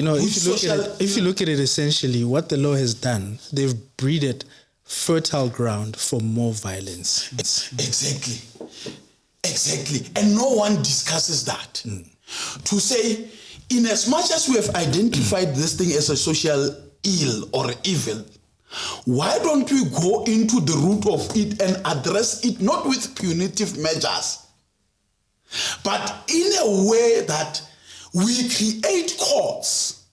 if you look at it essentially, what the law has done, they've breeded fertile ground for more violence. Exactly. And no one discusses that. To say, in as much as we have identified this thing as a social ill or evil, why don't we go into the root of it and address it not with punitive measures, but in a way that we create courts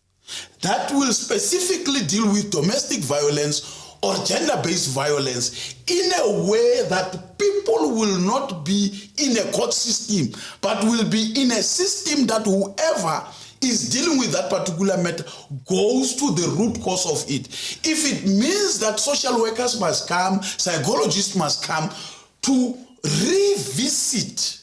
that will specifically deal with domestic violence or gender-based violence in a way that people will not be in a court system, but will be in a system that whoever is dealing with that particular matter goes to the root cause of it. If it means that social workers must come, psychologists must come to revisit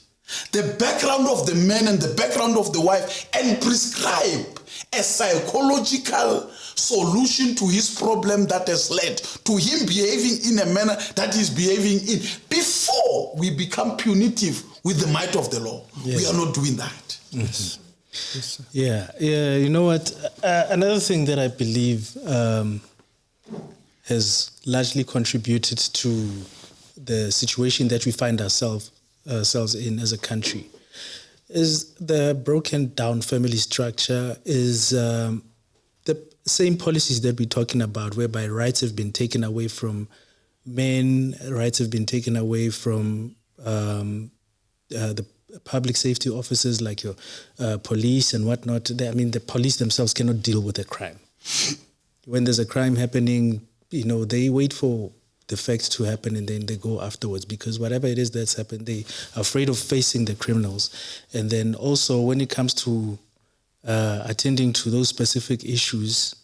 the background of the man and the background of the wife and prescribe a psychological solution to his problem that has led to him behaving in a manner that he's behaving in, before we become punitive with the might of the law. Yes. We are not doing that. Yes. Yes, yeah. You know what? Another thing that I believe has largely contributed to the situation that we find ourselves in as a country is the broken down family structure, is the same policies that we're talking about, whereby rights have been taken away from men, rights have been taken away from the public safety officers like your police and whatnot. The police themselves cannot deal with a crime. When there's a crime happening, they wait for the facts to happen and then they go afterwards, because whatever it is that's happened, they are afraid of facing the criminals. And then also when it comes to attending to those specific issues,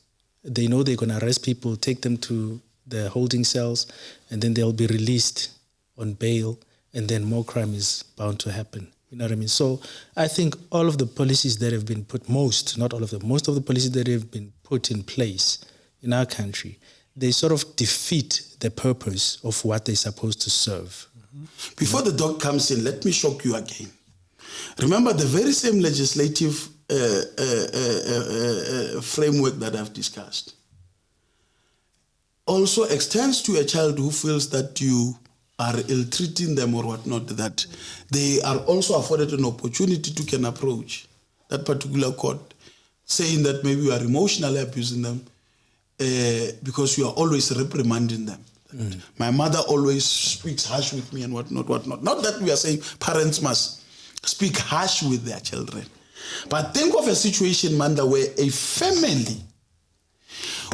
they know they're going to arrest people, take them to the holding cells, and then they'll be released on bail, and then more crime is bound to happen. You know what I mean? So I think all of the policies that have been put, most of the policies that have been put in place in our country, they sort of defeat the purpose of what they're supposed to serve. Before the dog comes in, let me shock you again. Remember, the very same legislative framework that I've discussed also extends to a child who feels that you are ill-treating them or whatnot, that they are also afforded an opportunity to can approach that particular court, saying that maybe you are emotionally abusing them because you are always reprimanding them. My mother always speaks harsh with me and whatnot. Not that we are saying parents must speak harsh with their children, but think of a situation, Manda, where a family,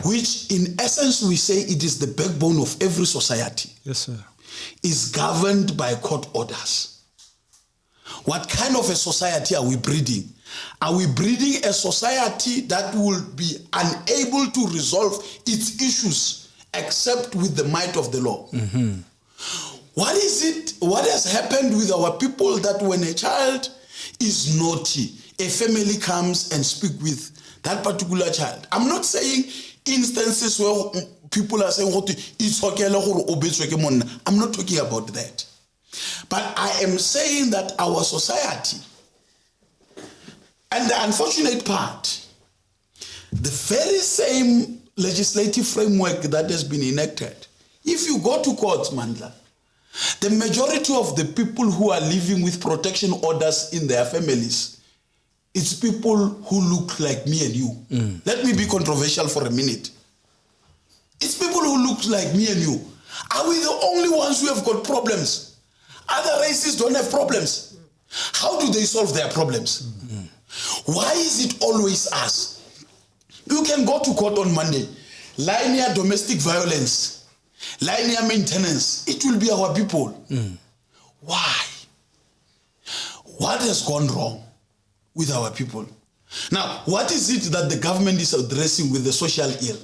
which in essence we say it is the backbone of every society, yes, sir, is governed by court orders. What kind of a society are we breeding? Are we breeding a society that will be unable to resolve its issues except with the might of the law? Mm-hmm. What has happened with our people, that when a child is naughty, a family comes and speak with that particular child? I'm not saying instances where people are saying, it's okay, I'm not talking about that. But I am saying that our society, and the unfortunate part, the very same legislative framework that has been enacted, if you go to courts, Mandla, the majority of the people who are living with protection orders in their families, it's people who look like me and you. Let me be controversial for a minute. It's people who look like me and you. Are we the only ones who have got problems? Other races don't have problems. How do they solve their problems? Why is it always us? You can go to court on Monday. Linear domestic violence, linear maintenance, it will be our people. Why? What has gone wrong with our people? Now, what is it that the government is addressing with the social ill?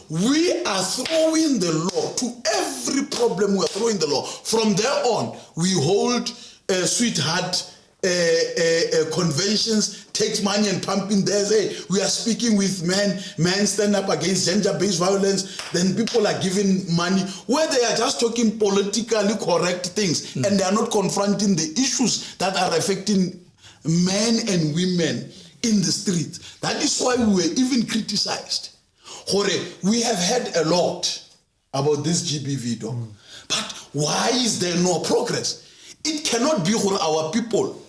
We are throwing the law to every problem. We are throwing the law. From there on, we hold sweetheart conventions, takes money and pump in there. Say we are speaking with men stand up against gender-based violence. Then people are giving money where they are just talking politically correct things, and they are not confronting the issues that are affecting men and women in the streets. That is why we were even criticized. We have heard a lot about this GBV dog. But why is there no progress? It cannot be where our people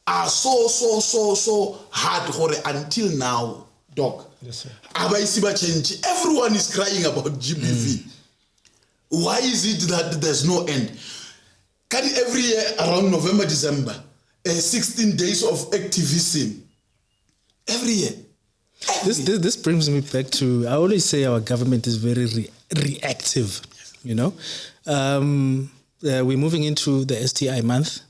are so hard until now, dog. Yes, sir. Everyone is crying about GBV. Why is it that there's no end? Can every year around November, December, 16 days of activism? Every year. This brings me back to, I always say our government is very reactive, you know. We're moving into the STI month.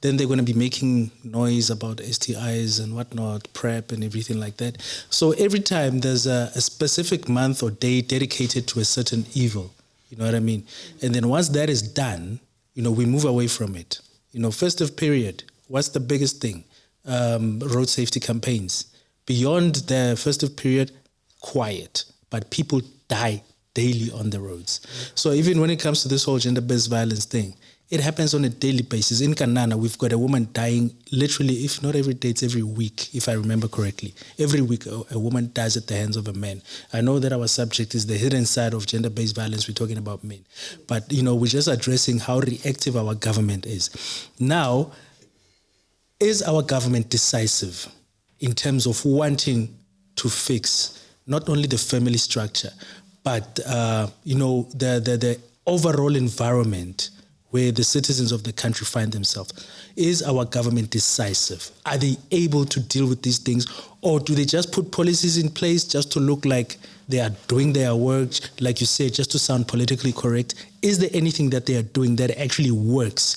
Then they're going to be making noise about STIs and whatnot, PrEP and everything like that. So every time there's a specific month or day dedicated to a certain evil, you know what I mean? And then once that is done, you know, we move away from it. You know, festive period, what's the biggest thing? Road safety campaigns. Beyond the festive period, quiet. But people die daily on the roads. So even when it comes to this whole gender-based violence thing, it happens on a daily basis. In Kanana, we've got a woman dying literally, if not every day, it's every week, if I remember correctly. Every week, a woman dies at the hands of a man. I know that our subject is the hidden side of gender-based violence. We're talking about men. But, you know, we're just addressing how reactive our government is. Now, is our government decisive in terms of wanting to fix not only the family structure, but, you know, the overall environment where the citizens of the country find themselves? Is our government decisive? Are they able to deal with these things? Or do they just put policies in place just to look like they are doing their work, like you said, just to sound politically correct? Is there anything that they are doing that actually works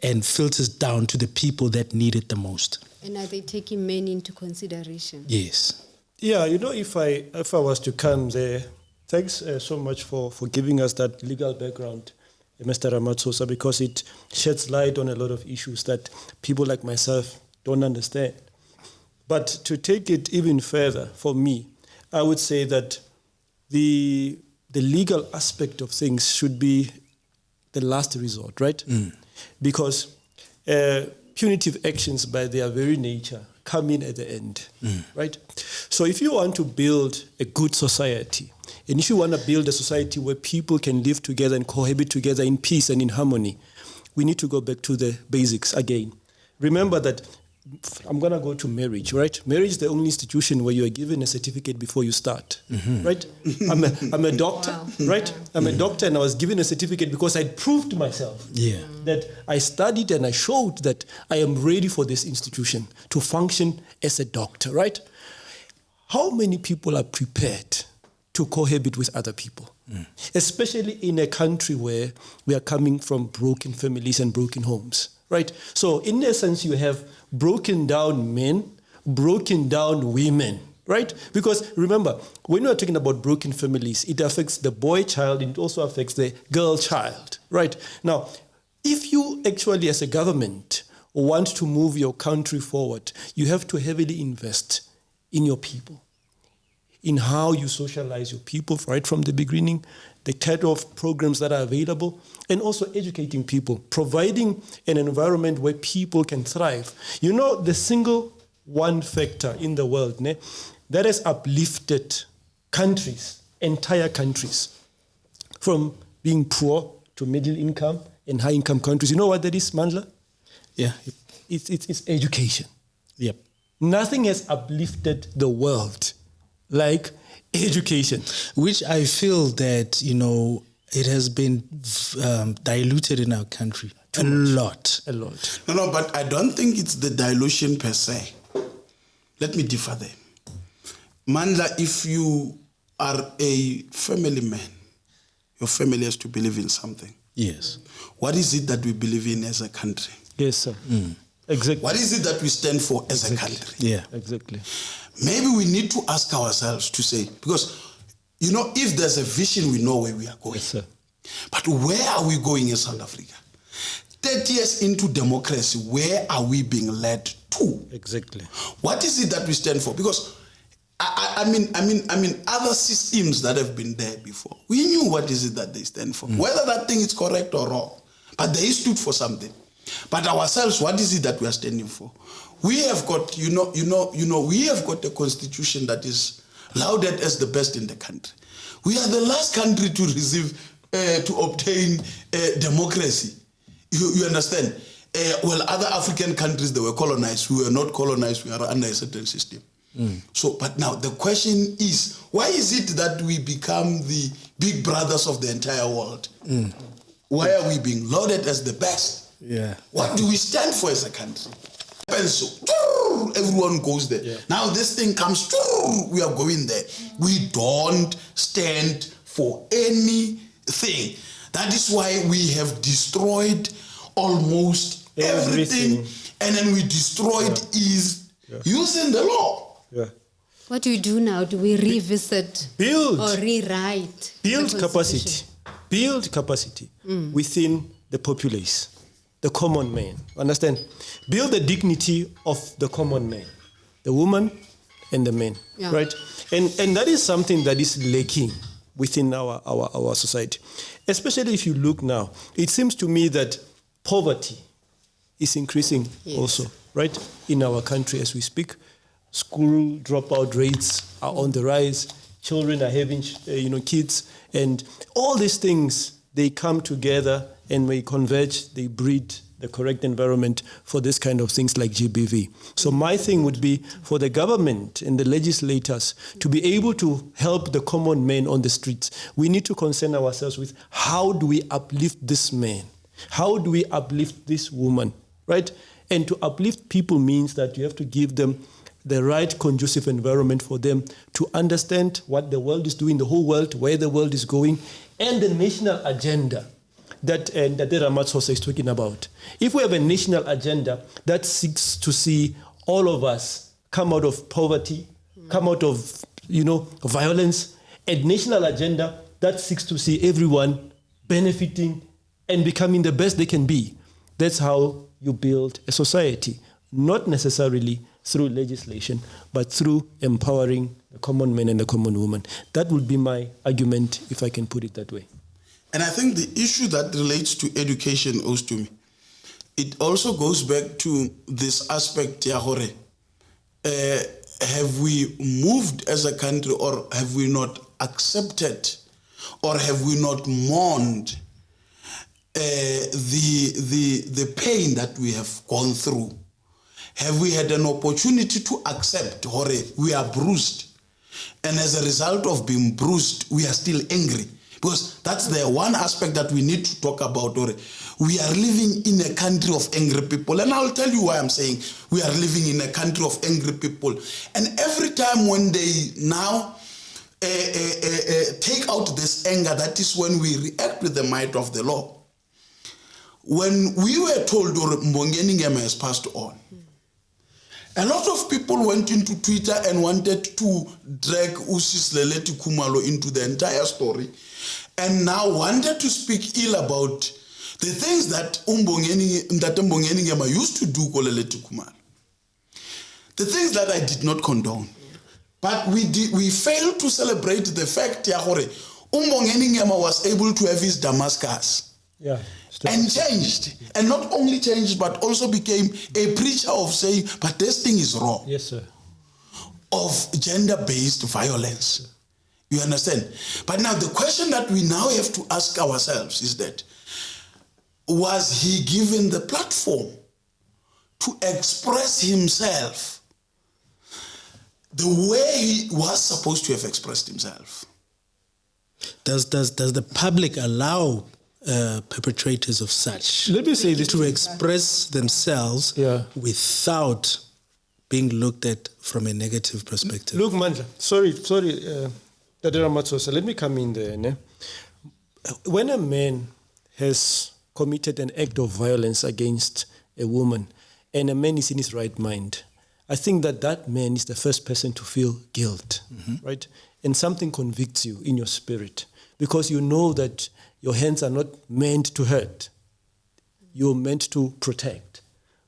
and filters down to the people that need it the most? And are they taking men into consideration? Yes. Yeah, you know, if I was to come there, thanks so much for giving us that legal background, Mr. Ramatsosa, because it sheds light on a lot of issues that people like myself don't understand. But to take it even further, for me, I would say that the legal aspect of things should be the last resort, right? Because punitive actions by their very nature come in at the end, right? So if you want to build a good society, and if you want to build a society where people can live together and cohabit together in peace and in harmony, we need to go back to the basics again. Remember that I'm going to go to marriage, right? Marriage is the only institution where you are given a certificate before you start, right? I'm a doctor, wow. Right? I'm a doctor, and I was given a certificate because I proved to myself that I studied and I showed that I am ready for this institution to function as a doctor, right? How many people are prepared to cohabit with other people, especially in a country where we are coming from broken families and broken homes, right? So in essence, you have broken down men, broken down women, right? Because remember, when we are talking about broken families, it affects the boy child, and it also affects the girl child, right? Now, if you actually, as a government, want to move your country forward, you have to heavily invest in your people, in how you socialize your people right from the beginning, the kind of programs that are available, and also educating people, providing an environment where people can thrive. You know, the single one factor in the world that has uplifted countries, entire countries, from being poor to middle income and high income countries. You know what that is, Mandla? Yeah. It's education. Yep. Nothing has uplifted the world like education. Which I feel that, you know, it has been diluted in our country. A lot. No, but I don't think it's the dilution per se. Let me differ there. Mandla, if you are a family man, your family has to believe in something. Yes. What is it that we believe in as a country? Yes, sir. Exactly. What is it that we stand for as a country? Yeah. Exactly. Maybe we need to ask ourselves to say, because, you know, if there's a vision, we know where we are going. Yes, sir. But where are we going in South Africa? 30 years into democracy, where are we being led to? Exactly. What is it that we stand for? Because I mean, other systems that have been there before, we knew what is it that they stand for, whether that thing is correct or wrong, but they stood for something. But ourselves, what is it that we are standing for? We have got, we have got a constitution that is lauded as the best in the country. We are the last country to receive, to obtain democracy. You understand? Well, other African countries, they were colonized. We were not colonized. We are under a certain system. So, but now the question is, why is it that we become the big brothers of the entire world? Why are we being lauded as the best? Yeah. What do we stand for as a country? And so everyone goes there. Yeah. Now this thing comes, we are going there. We don't stand for anything. That is why we have destroyed almost everything. And then we destroyed is using the law. Yeah. What do we do now? Do we revisit Build. or rewrite? Build capacity. Build capacity within the populace, the common man. Understand? Build the dignity of the common man, the woman and the man. Yeah. Right? And that is something that is lacking within our society. Especially if you look now, it seems to me that poverty is increasing also, right? In our country as we speak. School dropout rates are on the rise. Children are having, kids. And all these things, they come together and they converge, they breed the correct environment for this kind of things like GBV. So my thing would be for the government and the legislators to be able to help the common man on the streets. We need to concern ourselves with how do we uplift this man? How do we uplift this woman, right? And to uplift people means that you have to give them the right conducive environment for them to understand what the world is doing, the whole world, where the world is going, and the national agenda that Ramatsosa is talking about. If we have a national agenda that seeks to see all of us come out of poverty, come out of, violence, a national agenda that seeks to see everyone benefiting and becoming the best they can be, that's how you build a society, not necessarily through legislation, but through empowering the common man and the common woman. That would be my argument, if I can put it that way. And I think the issue that relates to education, Ostumi, it also goes back to this aspect, Yahore. Have we moved as a country, or have we not accepted, or have we not mourned the pain that we have gone through? Have we had an opportunity to accept, Hore, we are bruised, and as a result of being bruised, we are still angry? Because that's the one aspect that we need to talk about, Hore. We are living in a country of angry people, and I'll tell you why I'm saying we are living in a country of angry people. And every time when they now take out this anger, that is when we react with the might of the law. When we were told Mbongeni Ngema has passed on, a lot of people went into Twitter and wanted to drag Usis Leleti Kumalo into the entire story, and now wanted to speak ill about the things that Mbongeni Ngema used to do Leleti Kumalo. The things that I did not condone. But we failed to celebrate the fact, Yahore, Mbongeni Ngema was able to have his Damascus. Yeah. And changed. And not only changed, but also became a preacher of saying, but this thing is wrong. Yes, sir. Of gender-based violence. You understand? But now the question that we now have to ask ourselves is that, was he given the platform to express himself the way he was supposed to have expressed himself? Does the public allow perpetrators of such, let me say this, to express themselves without being looked at from a negative perspective? Look, Mandla, sorry, Dadera Matsosa, let me come in there. Ne? When a man has committed an act of violence against a woman, and a man is in his right mind, I think that man is the first person to feel guilt, right? And something convicts you in your spirit, because you know that your hands are not meant to hurt. You're meant to protect.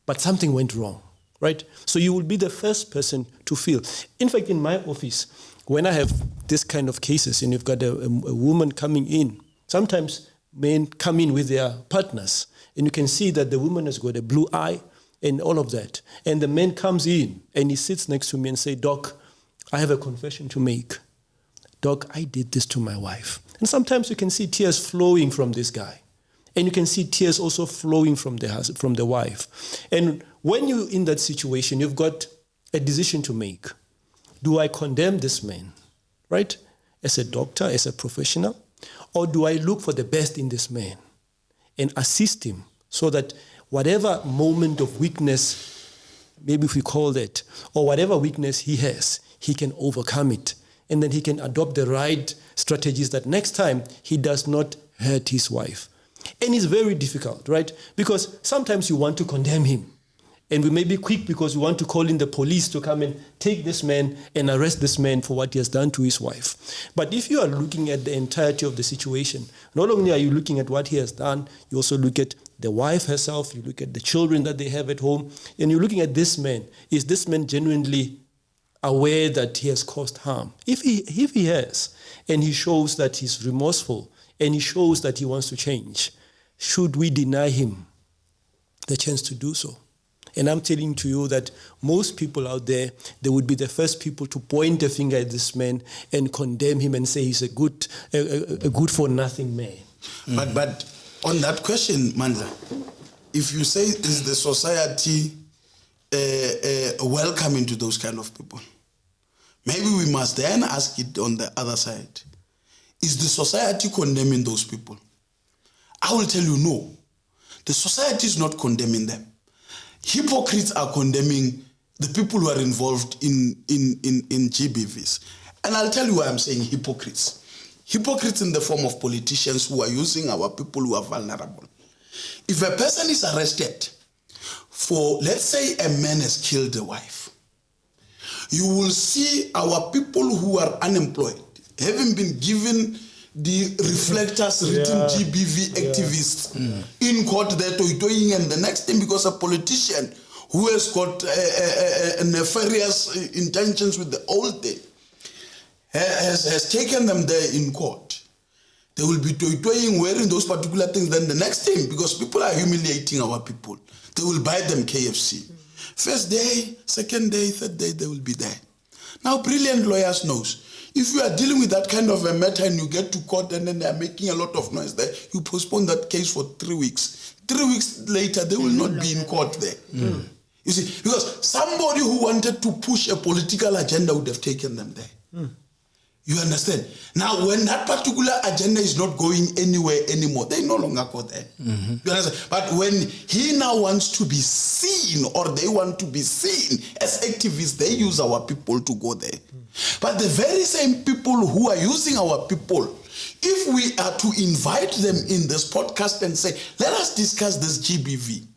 But something went wrong, right? So you will be the first person to feel. In fact, in my office, when I have this kind of cases and you've got a woman coming in, sometimes men come in with their partners, and you can see that the woman has got a blue eye and all of that. And the man comes in and he sits next to me and say, Doc, I have a confession to make. Doc, I did this to my wife. And sometimes you can see tears flowing from this guy. And you can see tears also flowing from the wife. And when you're in that situation, you've got a decision to make. Do I condemn this man, right? As a doctor, as a professional? Or do I look for the best in this man and assist him so that whatever moment of weakness, maybe if we call that, or whatever weakness he has, he can overcome it. And then he can adopt the right strategies that next time he does not hurt his wife. And it's very difficult, right? Because sometimes you want to condemn him. And we may be quick because we want to call in the police to come and take this man and arrest this man for what he has done to his wife. But if you are looking at the entirety of the situation, not only are you looking at what he has done, you also look at the wife herself, you look at the children that they have at home, and you're looking at this man. Is this man genuinely aware that he has caused harm? If he has, and he shows that he's remorseful, and he shows that he wants to change, should we deny him the chance to do so? And I'm telling to you that most people out there, they would be the first people to point a finger at this man and condemn him and say he's a good for nothing man. But on that question, Mandla, if you say is the society welcoming to those kind of people, maybe we must then ask it on the other side. Is the society condemning those people? I will tell you no. The society is not condemning them. Hypocrites are condemning the people who are involved in GBVs. And I'll tell you why I'm saying hypocrites. Hypocrites in the form of politicians who are using our people who are vulnerable. If a person is arrested for, let's say a man has killed a wife, you will see our people who are unemployed, having been given the reflectors written GBV activists in court there toying, and the next thing, because a politician who has got nefarious intentions with the old thing has taken them there in court, they will be toying wearing those particular things. Then the next thing, because people are humiliating our people, they will buy them KFC. First day, second day, third day, they will be there. Now, brilliant lawyers knows, if you are dealing with that kind of a matter and you get to court and then they are making a lot of noise there, you postpone that case for 3 weeks. 3 weeks later, they will not be in court there. You see, because somebody who wanted to push a political agenda would have taken them there. You understand? Now, when that particular agenda is not going anywhere anymore, they no longer go there. You understand? But when he now wants to be seen, or they want to be seen as activists, they use our people to go there. But the very same people who are using our people, if we are to invite them in this podcast and say, let us discuss this GBV,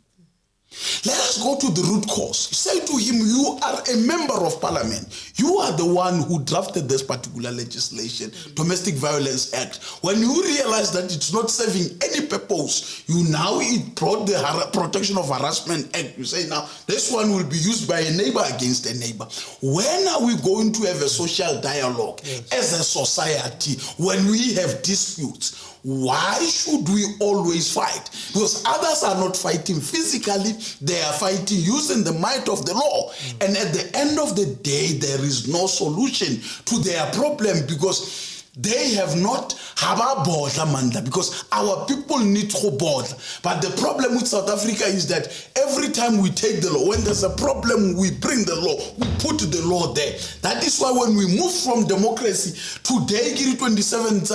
let us go to the root cause. Say to him, you are a member of parliament. You are the one who drafted this particular legislation, Domestic Violence Act. When you realize that it's not serving any purpose, it brought the Protection of Harassment Act. You say, now, this one will be used by a neighbor against a neighbor. When are we going to have a social dialogue as a society when we have disputes? Why should we always fight? Because others are not fighting physically, they are fighting using the might of the law. And at the end of the day, there is no solution to their problem because they have not because our people need to board. But the problem with South Africa is that every time we take the law, when there's a problem, we bring the law, we put the law there. That is why when we move from democracy today, 27th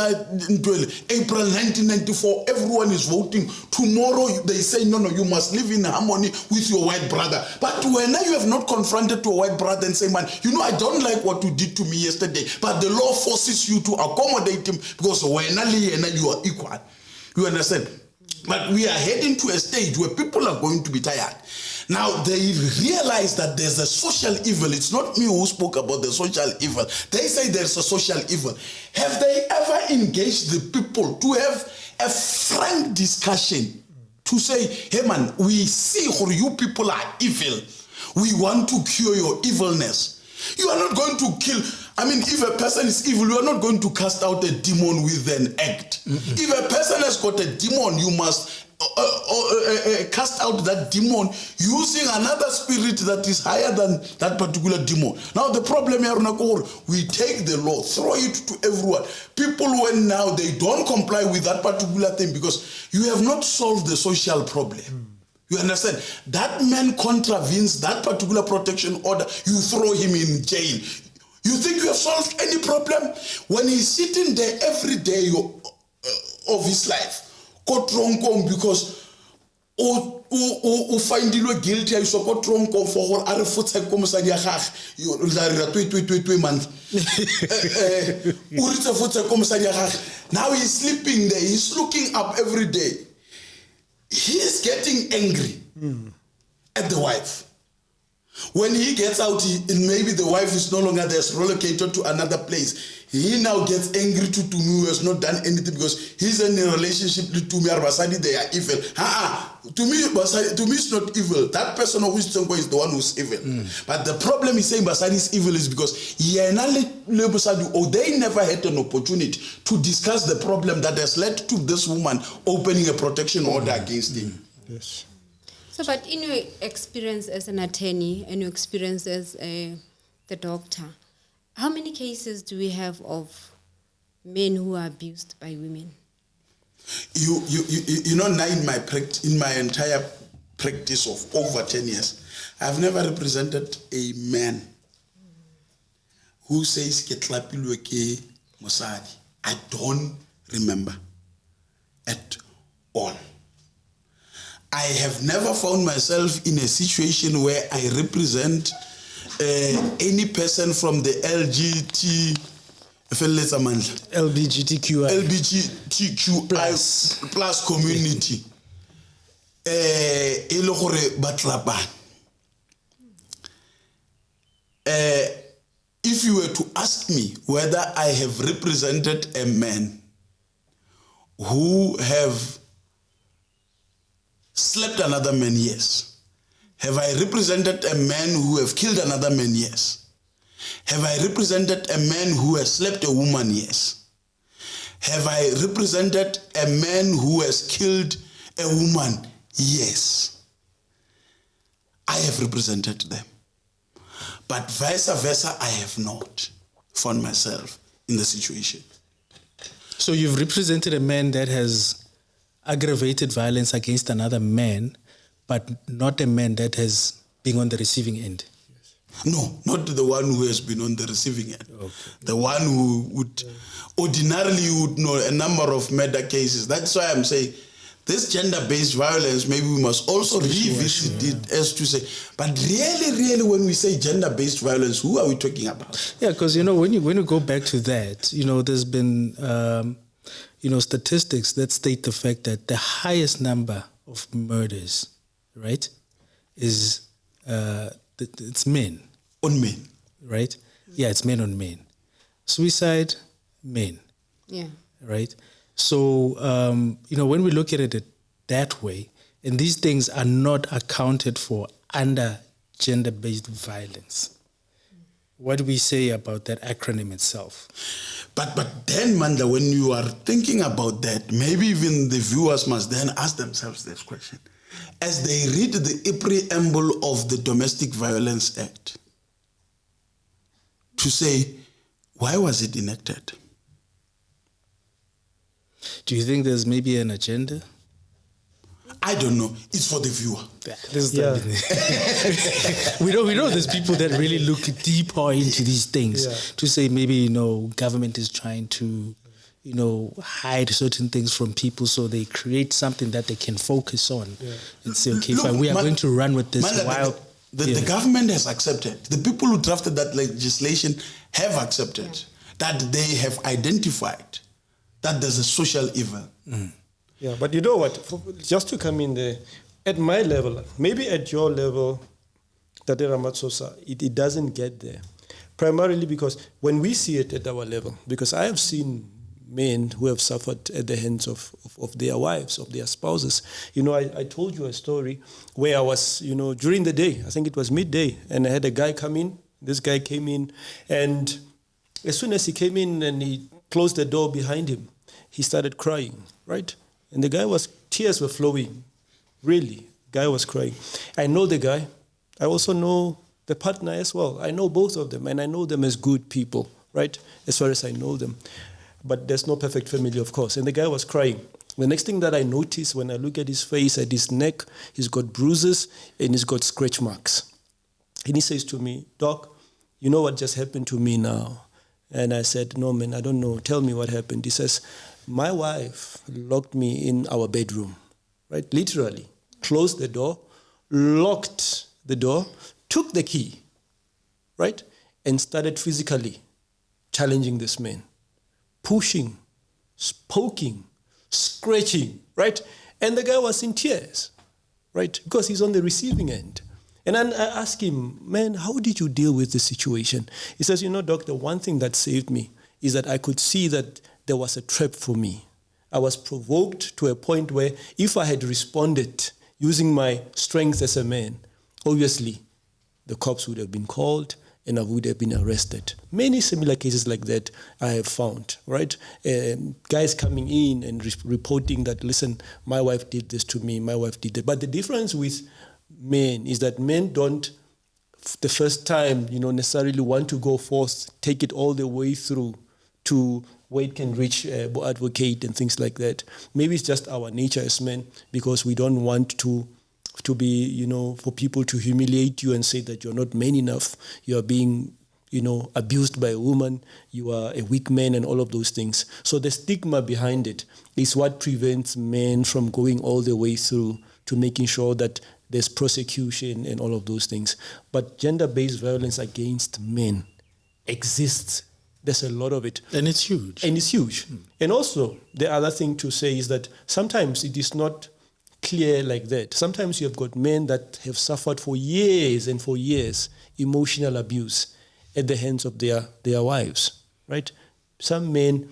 April 1994, everyone is voting. Tomorrow they say, no, you must live in harmony with your white brother. But when you have not confronted to a white brother and say, man, I don't like what you did to me yesterday, but the law forces you to accommodate him because when you are equal. You understand? But we are heading to a stage where people are going to be tired. Now, they realize that there's a social evil. It's not me who spoke about the social evil. They say there's a social evil. Have they ever engaged the people to have a frank discussion to say, hey man, we see how you people are evil. We want to cure your evilness. You are not going to kill. I mean, if a person is evil, you are not going to cast out a demon with an act. If a person has got a demon, you must cast out that demon using another spirit that is higher than that particular demon. Now the problem here, we take the law, throw it to everyone. People, when now they don't comply with that particular thing because you have not solved the social problem. You understand? That man contravenes that particular protection order, you throw him in jail. You think you have solved any problem? When he's sitting there every day of his life, because o findilwe guilty, you so go tronko for a refutse ko mosadi ya gage yo la re 2 months uritse futse ko mosadi ya gage. Now he's sleeping there, he's looking up every day, he's getting angry at the wife. When he gets out, and maybe the wife is no longer there, relocated to another place. He now gets angry to Tumi, who has not done anything because he's in a relationship with Tumi. FYRSYD, they are evil. Tumi is not evil. That person who is the one who's evil. But the problem is saying FYRSYD is evil is because they never had an opportunity to discuss the problem that has led to this woman opening a protection order against him. Yes. So, but in your experience as an attorney and your experience as the doctor, how many cases do we have of men who are abused by women? You know, now in my entire practice of over 10 years, I've never represented a man who says ketlapilwe ke mosadi. I don't remember at all. I have never found myself in a situation where I represent any person from the LGBTQI plus community. If you were to ask me whether I have represented a man who have slept another man, yes. Have I represented a man who have killed another man? Yes. Have I represented a man who has slept a woman? Yes. Have I represented a man who has killed a woman? Yes. I have represented them. But vice versa, I have not found myself in the situation. So you've represented a man that has aggravated violence against another man, but not a man that has been on the receiving end. No, not the one who has been on the receiving end. Okay. The one who would ordinarily would know a number of murder cases. That's why I'm saying this gender-based violence, maybe we must also revisit it as to say, but really, when we say gender-based violence, who are we talking about? Yeah, because, when you go back to that, there's been statistics that state the fact that the highest number of murders, right, is it's men. On men. Right? Yeah, it's men on men. Suicide, men. Yeah. Right? So, when we look at it that way, and these things are not accounted for under gender-based violence, what do we say about that acronym itself? But then, Manda, when you are thinking about that, maybe even the viewers must then ask themselves this question. As they read the preamble of the Domestic Violence Act, to say, why was it enacted? Do you think there's maybe an agenda? I don't know. It's for the viewer. We know there's people that really look deeper into these things to say maybe, government is trying to, hide certain things from people so they create something that they can focus on and say, okay, fine, we are going to run with this while... The government has accepted. The people who drafted that legislation have accepted that they have identified that there's a social evil. Yeah, but you know what? Just to come in there, at my level, maybe at your level, Tate Ramatsosa, it doesn't get there. Primarily because when we see it at our level, because I have seen men who have suffered at the hands of their wives, of their spouses. I told you a story where I was, during the day, I think it was midday, and I had a guy come in. This guy came in, and As soon as he came in and he closed the door behind him, he started crying, right? And the guy tears were flowing. Really, guy was crying. I know the guy. I also know the partner as well. I know both of them, and I know them as good people, right? As far as I know them. But there's no perfect family, of course. And the guy was crying. The next thing that I noticed when I look at his face, at his neck, he's got bruises and he's got scratch marks. And he says to me, Doc, you know what just happened to me now? And I said, no, man, I don't know. Tell me what happened. He says, my wife locked me in our bedroom, right? Literally, closed the door, locked the door, took the key, right? And started physically challenging this man, pushing, poking, scratching, right? And the guy was in tears, right? Because he's on the receiving end. And then I asked him, man, how did you deal with the situation? He says, you know, doctor, one thing that saved me is that I could see that there was a trap for me. I was provoked to a point where if I had responded using my strength as a man, obviously the cops would have been called and I would have been arrested. Many similar cases like that I have found, right? Guys coming in and reporting that, listen, my wife did this to me, my wife did that. But the difference with men is that men don't, the first time, necessarily want to go forth, take it all the way through to where it can reach advocate and things like that. Maybe it's just our nature as men because we don't want to be, for people to humiliate you and say that you're not man enough, you are being, abused by a woman, you are a weak man and all of those things. So the stigma behind it is what prevents men from going all the way through to making sure that there's prosecution and all of those things. But gender-based violence against men exists. There's a lot of it. And it's huge. And also, the other thing to say is that sometimes it is not clear like that. Sometimes you have got men that have suffered for years and for years emotional abuse at the hands of their wives, right? Some men,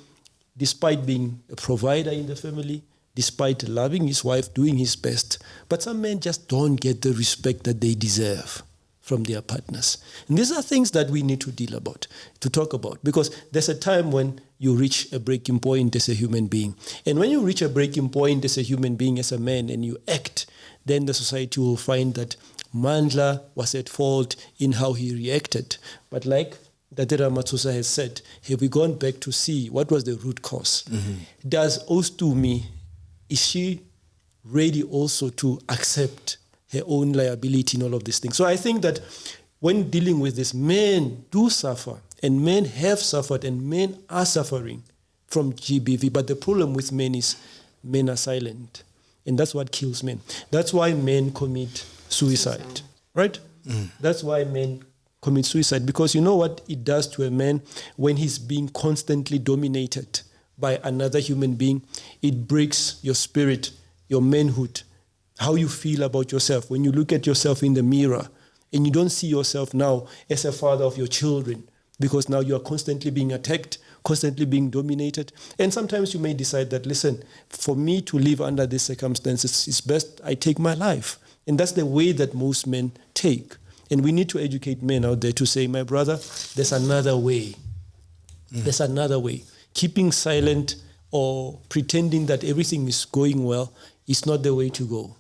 despite being a provider in the family, despite loving his wife, doing his best, but some men just don't get the respect that they deserve from their partners. And these are things that we need to talk about, because there's a time when you reach a breaking point as a human being. And when you reach a breaking point as a human being, as a man, and you act, then the society will find that Mandla was at fault in how he reacted. But like Datera Matsusa has said, have we gone back to see what was the root cause? Mm-hmm. Does Ostumi, is she ready also to accept her own liability in all of these things? So I think that when dealing with this, men do suffer, and men have suffered, and men are suffering from GBV. But the problem with men is men are silent, and that's what kills men. That's why men commit suicide, right? Mm. That's why men commit suicide, because you know what it does to a man when he's being constantly dominated by another human being? It breaks your spirit, your manhood, how you feel about yourself. When you look at yourself in the mirror and you don't see yourself now as a father of your children, because now you are constantly being attacked, constantly being dominated. And sometimes you may decide that, listen, for me to live under these circumstances, it's best I take my life. And that's the way that most men take. And we need to educate men out there to say, my brother, there's another way. Mm. There's another way. Keeping silent or pretending that everything is going well is not the way to go.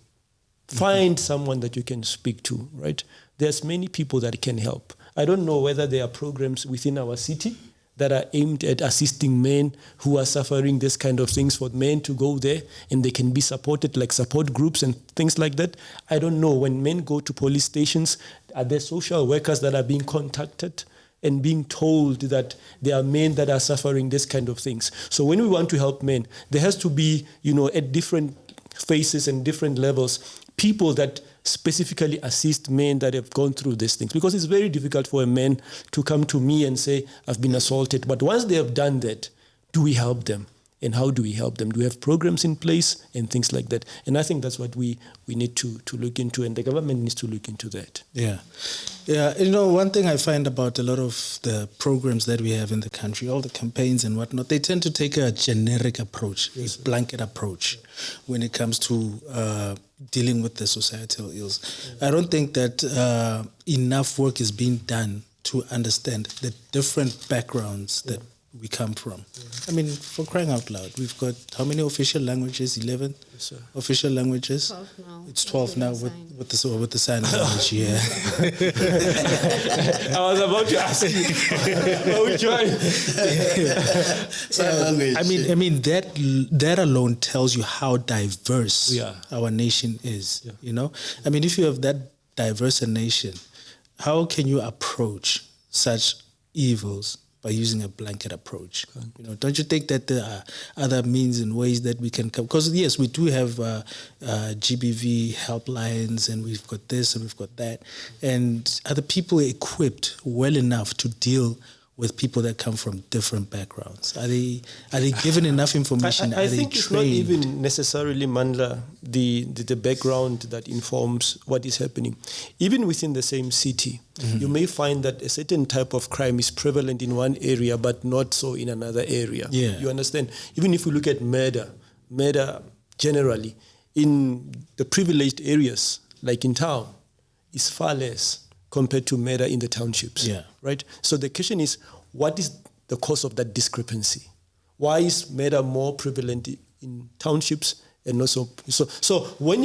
Find someone that you can speak to, right? There's many people that can help. I don't know whether there are programs within our city that are aimed at assisting men who are suffering this kind of things, for men to go there and they can be supported, like support groups and things like that. I don't know. When men go to police stations, are there social workers that are being contacted and being told that there are men that are suffering this kind of things? So when we want to help men, there has to be, at different phases and different levels, people that specifically assist men that have gone through these things. Because it's very difficult for a man to come to me and say, I've been assaulted. But once they have done that, do we help them? And how do we help them? Do we have programs in place and things like that? And I think that's what we need to look into, and the government needs to look into that. Yeah. One thing I find about a lot of the programs that we have in the country, all the campaigns and whatnot, they tend to take a generic approach, a blanket approach when it comes to dealing with the societal ills. I don't think that enough work is being done to understand the different backgrounds that we come from. I mean, for crying out loud, we've got how many official languages? 11 official languages. 12 now. It's 12 now with the sign language. Yeah. I was about to ask you which one. Sign language. I mean that alone tells you how diverse Yeah. our nation is. You know, I mean, if you have that diverse a nation, how can you approach such evils by using a blanket approach? You know, don't you think that there are other means and ways that we can come? Because yes, we do have GBV helplines, and we've got this and we've got that. And are the people equipped well enough to deal with people that come from different backgrounds? Are they given enough information? I Are they think it's not trained? even necessarily, Mandla, the background that informs what is happening. Even within the same city, you may find that a certain type of crime is prevalent in one area, but not so in another area. Yeah. You understand? Even if we look at murder generally, in the privileged areas, like in town, is far less compared to murder in the townships. Yeah. Right? So the question is, what is the cause of that discrepancy? Why is murder more prevalent in townships and not so? So when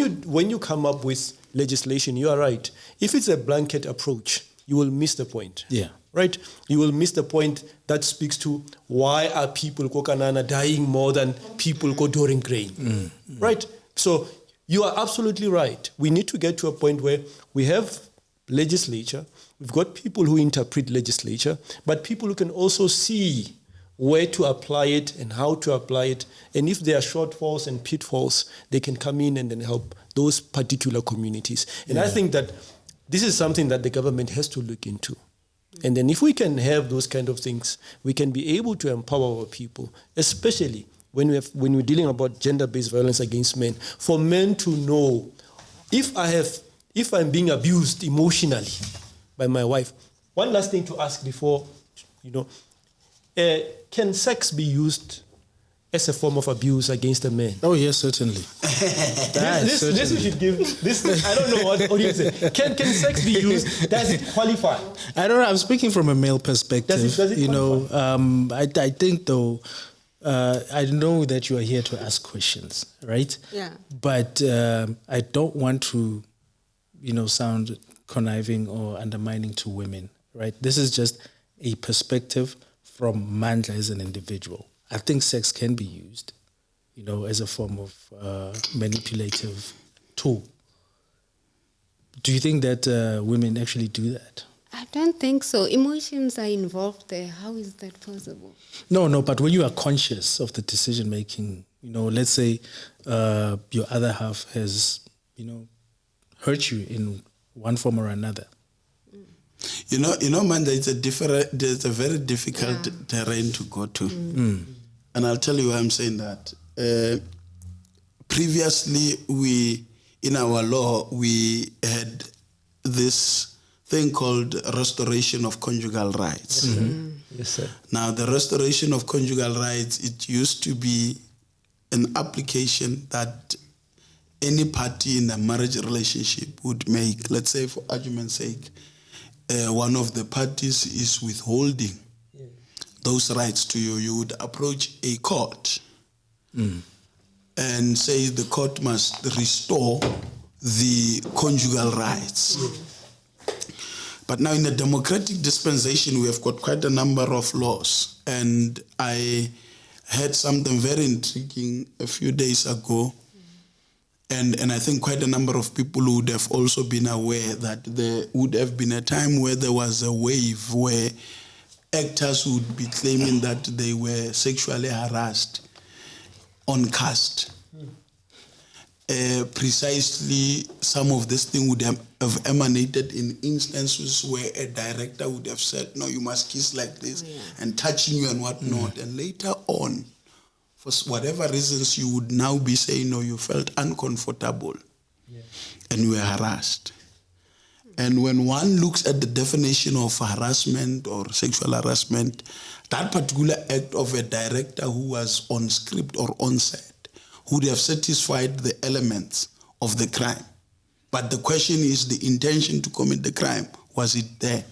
you come up with legislation, you are right. If it's a blanket approach, you will miss the point. Yeah. Right? You will miss the point that speaks to why are people Kokanana dying more than people Kodoring grain. Right? So you are absolutely right. We need to get to a point where we have legislature, we've got people who interpret legislature, but people who can also see where to apply it and how to apply it. And if there are shortfalls and pitfalls, they can come in and then help those particular communities. And I think that this is something that the government has to look into. And then if we can have those kind of things, we can be able to empower our people, especially when we're dealing about gender-based violence against men, for men to know if I'm being abused emotionally by my wife. One last thing to ask before, can sex be used as a form of abuse against a man? Oh yes, certainly. This we should give. This I don't know what you say. Can sex be used? Does it qualify? I don't know. I'm speaking from a male perspective. Does it qualify? I think though. I know that you are here to ask questions, right? Yeah. But I don't want to, sound conniving or undermining to women, right? This is just a perspective from Mandla as an individual. I think sex can be used, as a form of manipulative tool. Do you think that women actually do that? I don't think so. Emotions are involved there. How is that possible? No, but when you are conscious of the decision making, let's say your other half has, hurt you in one form or another. Man, there's a very difficult terrain to go to. And I'll tell you why I'm saying that. Previously, in our law, we had this thing called restoration of conjugal rights. Yes, sir. Now, the restoration of conjugal rights, it used to be an application that any party in a marriage relationship would make. Let's say, for argument's sake, one of the parties is withholding those rights to you. You would approach a court and say the court must restore the conjugal rights. But now in a democratic dispensation, we have got quite a number of laws. And I heard something very intriguing a few days ago. And I think quite a number of people would have also been aware that there would have been a time where there was a wave where actors would be claiming that they were sexually harassed on cast. Precisely, some of this thing would have emanated in instances where a director would have said, no, you must kiss like this, and touching you and whatnot. And later on, for whatever reasons, you would now be saying, no, you felt uncomfortable and you were harassed. And when one looks at the definition of harassment or sexual harassment, that particular act of a director who was on script or on set would have satisfied the elements of the crime. But the question is the intention to commit the crime. Was it there?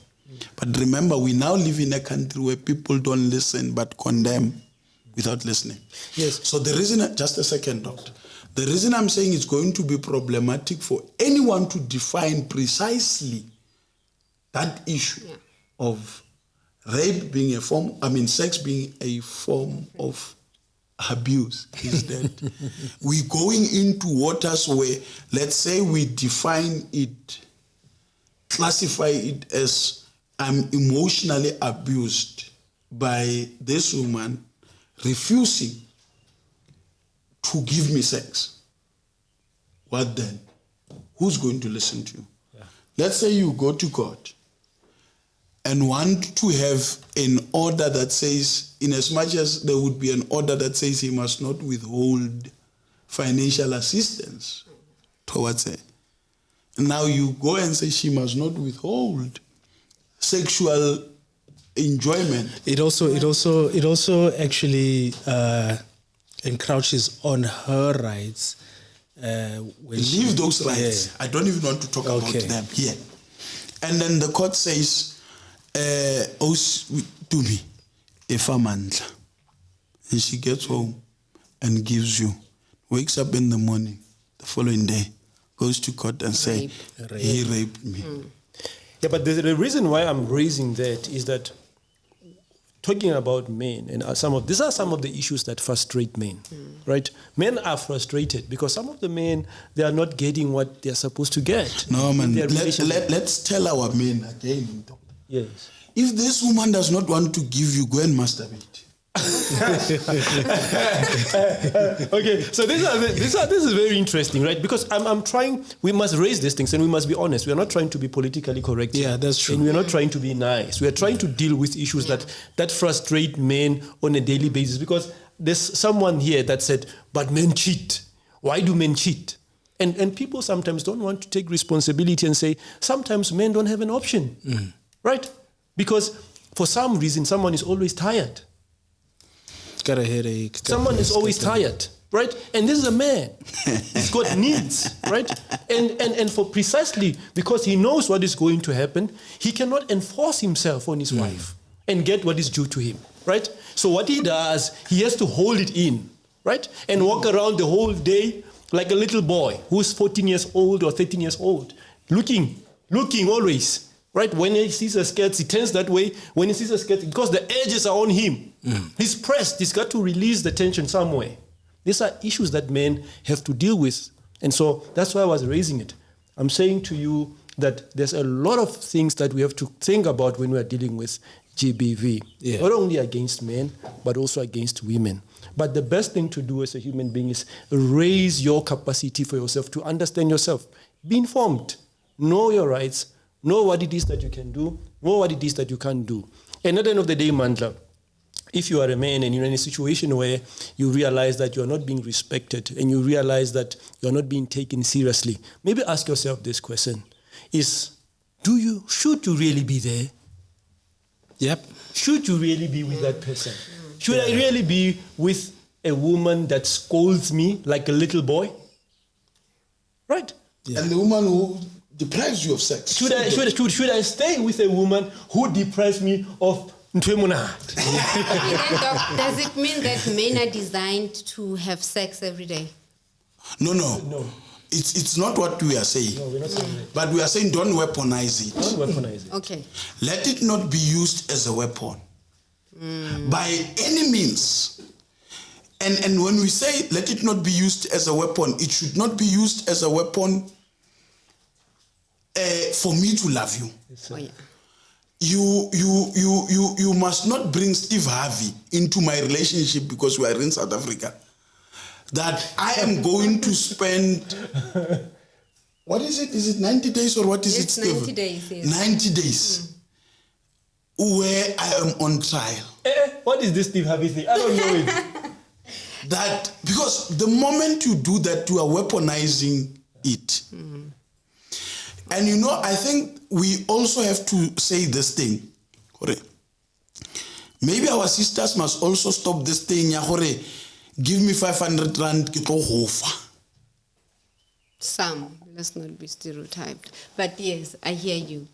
But remember, we now live in a country where people don't listen but condemn without listening. Yes. So the reason, just a second, doctor. The reason I'm saying it's going to be problematic for anyone to define precisely that issue of rape being a form, sex being a form of abuse is that we're going into waters where, let's say we define it, classify it as I'm emotionally abused by this woman refusing to give me sex. What then? Who's going to listen to you? Yeah. Let's say you go to court and want to have an order that says, in as much as there would be an order that says he must not withhold financial assistance towards her. Now you go and say she must not withhold sexual enjoyment. It also actually encroaches on her rights. Leave those rights. Yeah. I don't even want to talk about them here. And then the court says, to me, Efamandla. And she gets home and gives you, wakes up in the morning, the following day, goes to court and say, he raped me. Yeah, but the reason why I'm raising that is that talking about men, and these are some of the issues that frustrate men, right? Men are frustrated because some of the men, they are not getting what they're supposed to get. No, man, let's tell our men again. Yes. If this woman does not want to give you, go and masturbate. Okay, so this is very interesting, right? Because I'm trying, we must raise these things and we must be honest. We are not trying to be politically correct. Yeah, that's true. And we are not trying to be nice. We are trying to deal with issues that frustrate men on a daily basis. Because there's someone here that said, but men cheat. Why do men cheat? And people sometimes don't want to take responsibility and say, sometimes men don't have an option, right? Because for some reason, someone is always tired. Got a headache. Someone is always tired, right? And this is a man. He's got needs, right? And for precisely because he knows what is going to happen, he cannot enforce himself on his wife and get what is due to him, right? So what he does, he has to hold it in, right? And walk around the whole day like a little boy who's 14 years old or 13 years old, looking always. Right? When he sees a skirt, he turns that way. When he sees a skirt, because the edges are on him. He's pressed. He's got to release the tension somewhere. These are issues that men have to deal with. And so that's why I was raising it. I'm saying to you that there's a lot of things that we have to think about when we're dealing with GBV. Yeah. Not only against men, but also against women. But the best thing to do as a human being is raise your capacity for yourself to understand yourself. Be informed. Know your rights. Know what it is that you can do, know what it is that you can't do. And at the end of the day, Mandla, if you are a man and you're in a situation where you realize that you're not being respected and you realize that you're not being taken seriously, maybe ask yourself this question. Should you really be there? Yep. Should you really be with that person? Should I really be with a woman that scolds me like a little boy? Right? Yeah. And the woman who deprives you of sex. Should I stay with a woman who deprives me of ntwemuna? Does it mean that men are designed to have sex every day? No. It's not what we are saying. No, we're not saying that. But we are saying don't weaponize it. Don't weaponize it. Okay. Let it not be used as a weapon. By any means. And when we say let it not be used as a weapon, it should not be used as a weapon for me to love you. Oh, yeah. You must not bring Steve Harvey into my relationship because we are in South Africa. That I am going to spend, what is it? Is it 90 days or what is it, Steve? 90 days. Yes. 90 days. Where I am on trial. What is this Steve Harvey thing? I don't know it. That, because the moment you do that, you are weaponizing it. And I think we also have to say this thing. Maybe our sisters must also stop this thing. Give me 500 rand, ke tlo hofa. Some, let's not be stereotyped. But yes, I hear you.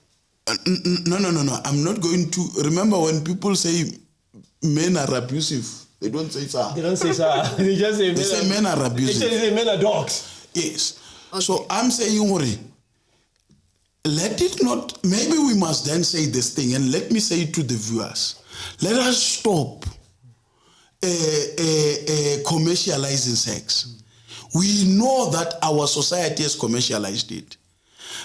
No. I'm not going to. Remember when people say men are abusive, they don't say so. They don't say so. They just say men are abusive. They say men are dogs. Yes. Okay. So I'm saying, let it not. Maybe we must then say this thing, and let me say it to the viewers. Let us stop commercializing sex. We know that our society has commercialized it.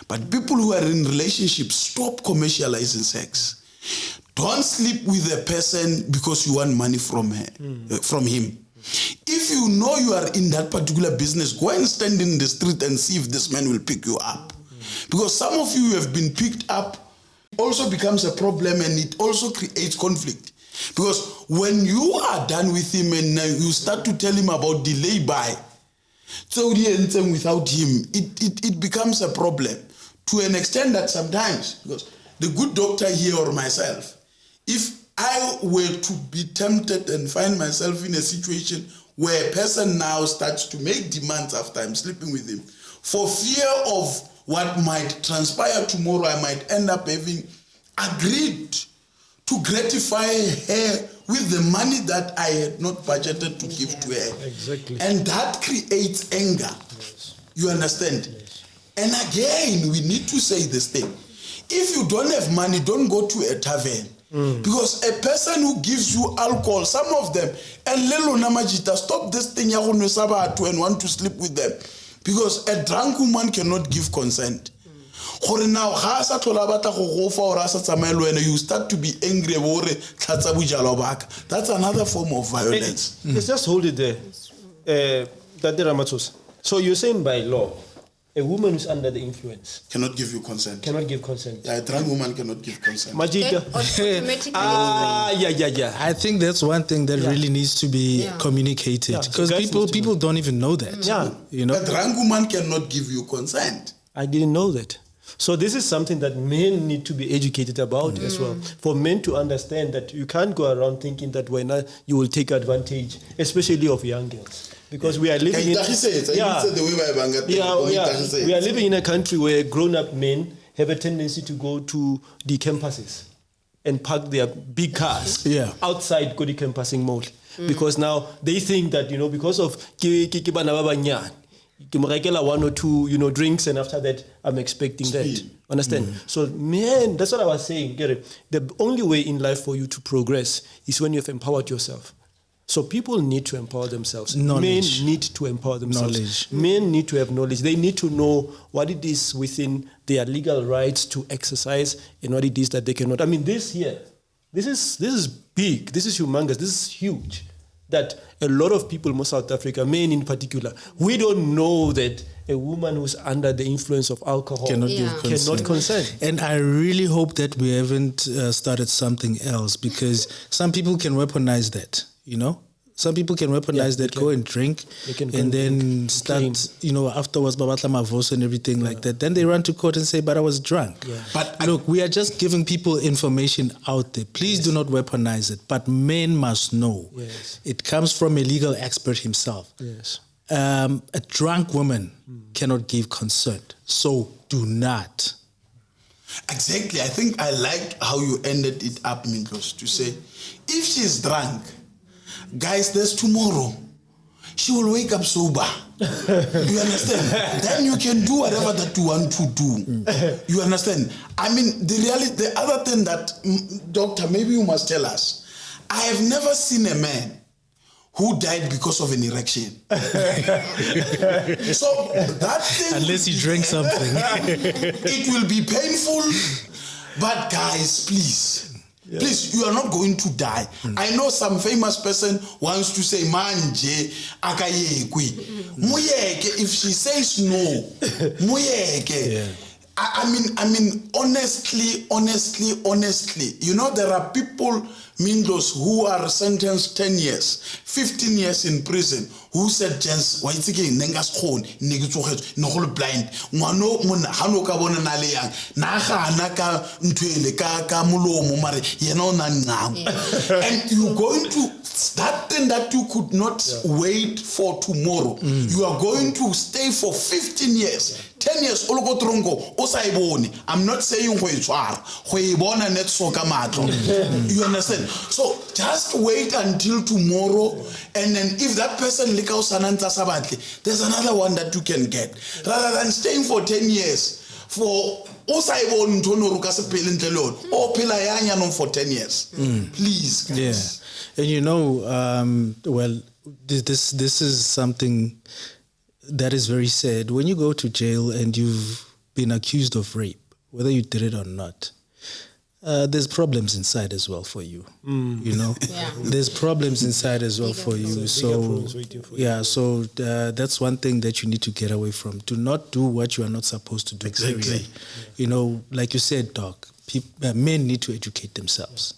But people who are in relationships, stop commercializing sex. Don't sleep with a person because you want money from him. If you know you are in that particular business, go and stand in the street and see if this man will pick you up. Because some of you have been picked up also becomes a problem, and it also creates conflict. Because when you are done with him and you start to tell him about delay by, so without him, it becomes a problem to an extent that sometimes, because the good doctor here or myself, if I were to be tempted and find myself in a situation where a person now starts to make demands after I'm sleeping with him, for fear of what might transpire tomorrow, I might end up having agreed to gratify her with the money that I had not budgeted to give to her. Exactly. And that creates anger. Yes. You understand? Yes. And again, we need to say this thing. If you don't have money, don't go to a tavern. Because a person who gives you alcohol, some of them, and lelo namajita, stop this thing and want to sleep with them. Because a drunk woman cannot give consent. Now, you start to be angry. That's another form of violence. Let's just hold it there. So you're saying by law, a woman who's under the influence cannot give you consent. Cannot give consent. Yeah, a drunk woman cannot give consent. Majida. Yeah. I think that's one thing that really needs to be communicated, because people don't even know that. Yeah, you know, a drunk woman cannot give you consent. I didn't know that. So this is something that men need to be educated about as well. For men to understand that you can't go around thinking that you will take advantage, especially of young girls. Because we are living we are living in a country where grown-up men have a tendency to go to the campuses and park their big cars outside Kodi campusing mall. Because now they think that, because of one or two, drinks, and after that, I'm expecting that. Understand? So, man, that's what I was saying. Get it? The only way in life for you to progress is when you've empowered yourself. So people need to empower themselves. Knowledge. Men need to empower themselves. Knowledge. Men need to have knowledge. They need to know what it is within their legal rights to exercise and what it is that they cannot. I mean, this is big. This is humongous. This is huge. That a lot of people, most South Africa, men in particular, we don't know that a woman who's under the influence of alcohol cannot consent. And I really hope that we haven't started something else, because some people can weaponize that, Some people can weaponize that, go and drink, and then start, afterwards, babatla mavoso and everything like that. Then they run to court and say, but I was drunk. Yeah. But look, we are just giving people information out there. Please do not weaponize it. But men must know. Yes. It comes from a legal expert himself. Yes. A drunk woman cannot give consent. So do not. Exactly. I think I like how you ended it up, Mingos, to say, if she's drunk, guys, there's tomorrow. She will wake up sober. You understand? Then you can do whatever that you want to do. You understand? I mean, the other thing that, doctor, maybe you must tell us. I have never seen a man who died because of an erection. So that thing, unless he drank something, it will be painful. But guys, please. Yeah. Please, you are not going to die. I know some famous person wants to say, manje, akayekwe. Muyeke, if she says no, muyeke. Yeah. I mean, honestly, there are people, Mindos, who are sentenced 10 years, 15 years in prison, who said, Jens, why it's again, Nengas Khon, Negitsuhet, no whole blind, Mano Hanoka Bonanaleang, Naha Naka Ntwele, Ka Mulo Mumare, Yenona now. And you're going to that something that you could not wait for tomorrow. You are going to stay for 15 years, 10 years. I'm not saying you understand? So just wait until tomorrow, and then if that person there's another one that you can get. Rather than staying for 10 years for or for 10 years. Please, guys. Yeah. And well, this is something that is very sad. When you go to jail and you've been accused of rape, whether you did it or not, there's problems inside as well for you. There's problems inside as well for you. So that's one thing that you need to get away from. Do not do what you are not supposed to do. Exactly. Like you said, Doc, men need to educate themselves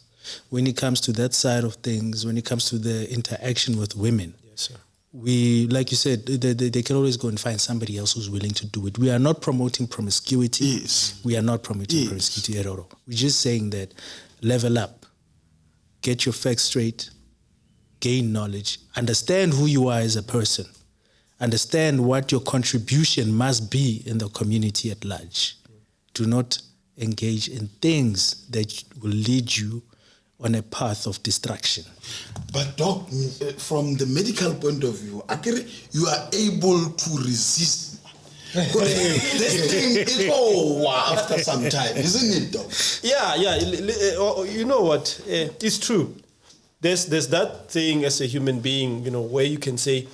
when it comes to that side of things. When it comes to the interaction with women. Yes, sir. We, like you said, they can always go and find somebody else who's willing to do it. We are not promoting promiscuity. Yes. We are not promoting promiscuity at all. We're just saying that level up, get your facts straight, gain knowledge, understand who you are as a person, understand what your contribution must be in the community at large. Do not engage in things that will lead you on a path of destruction. But Doc, from the medical point of view, you are able to resist. This thing is after some time, isn't it, Doc? Yeah. You know what? It's true. There's that thing as a human being, where you can say,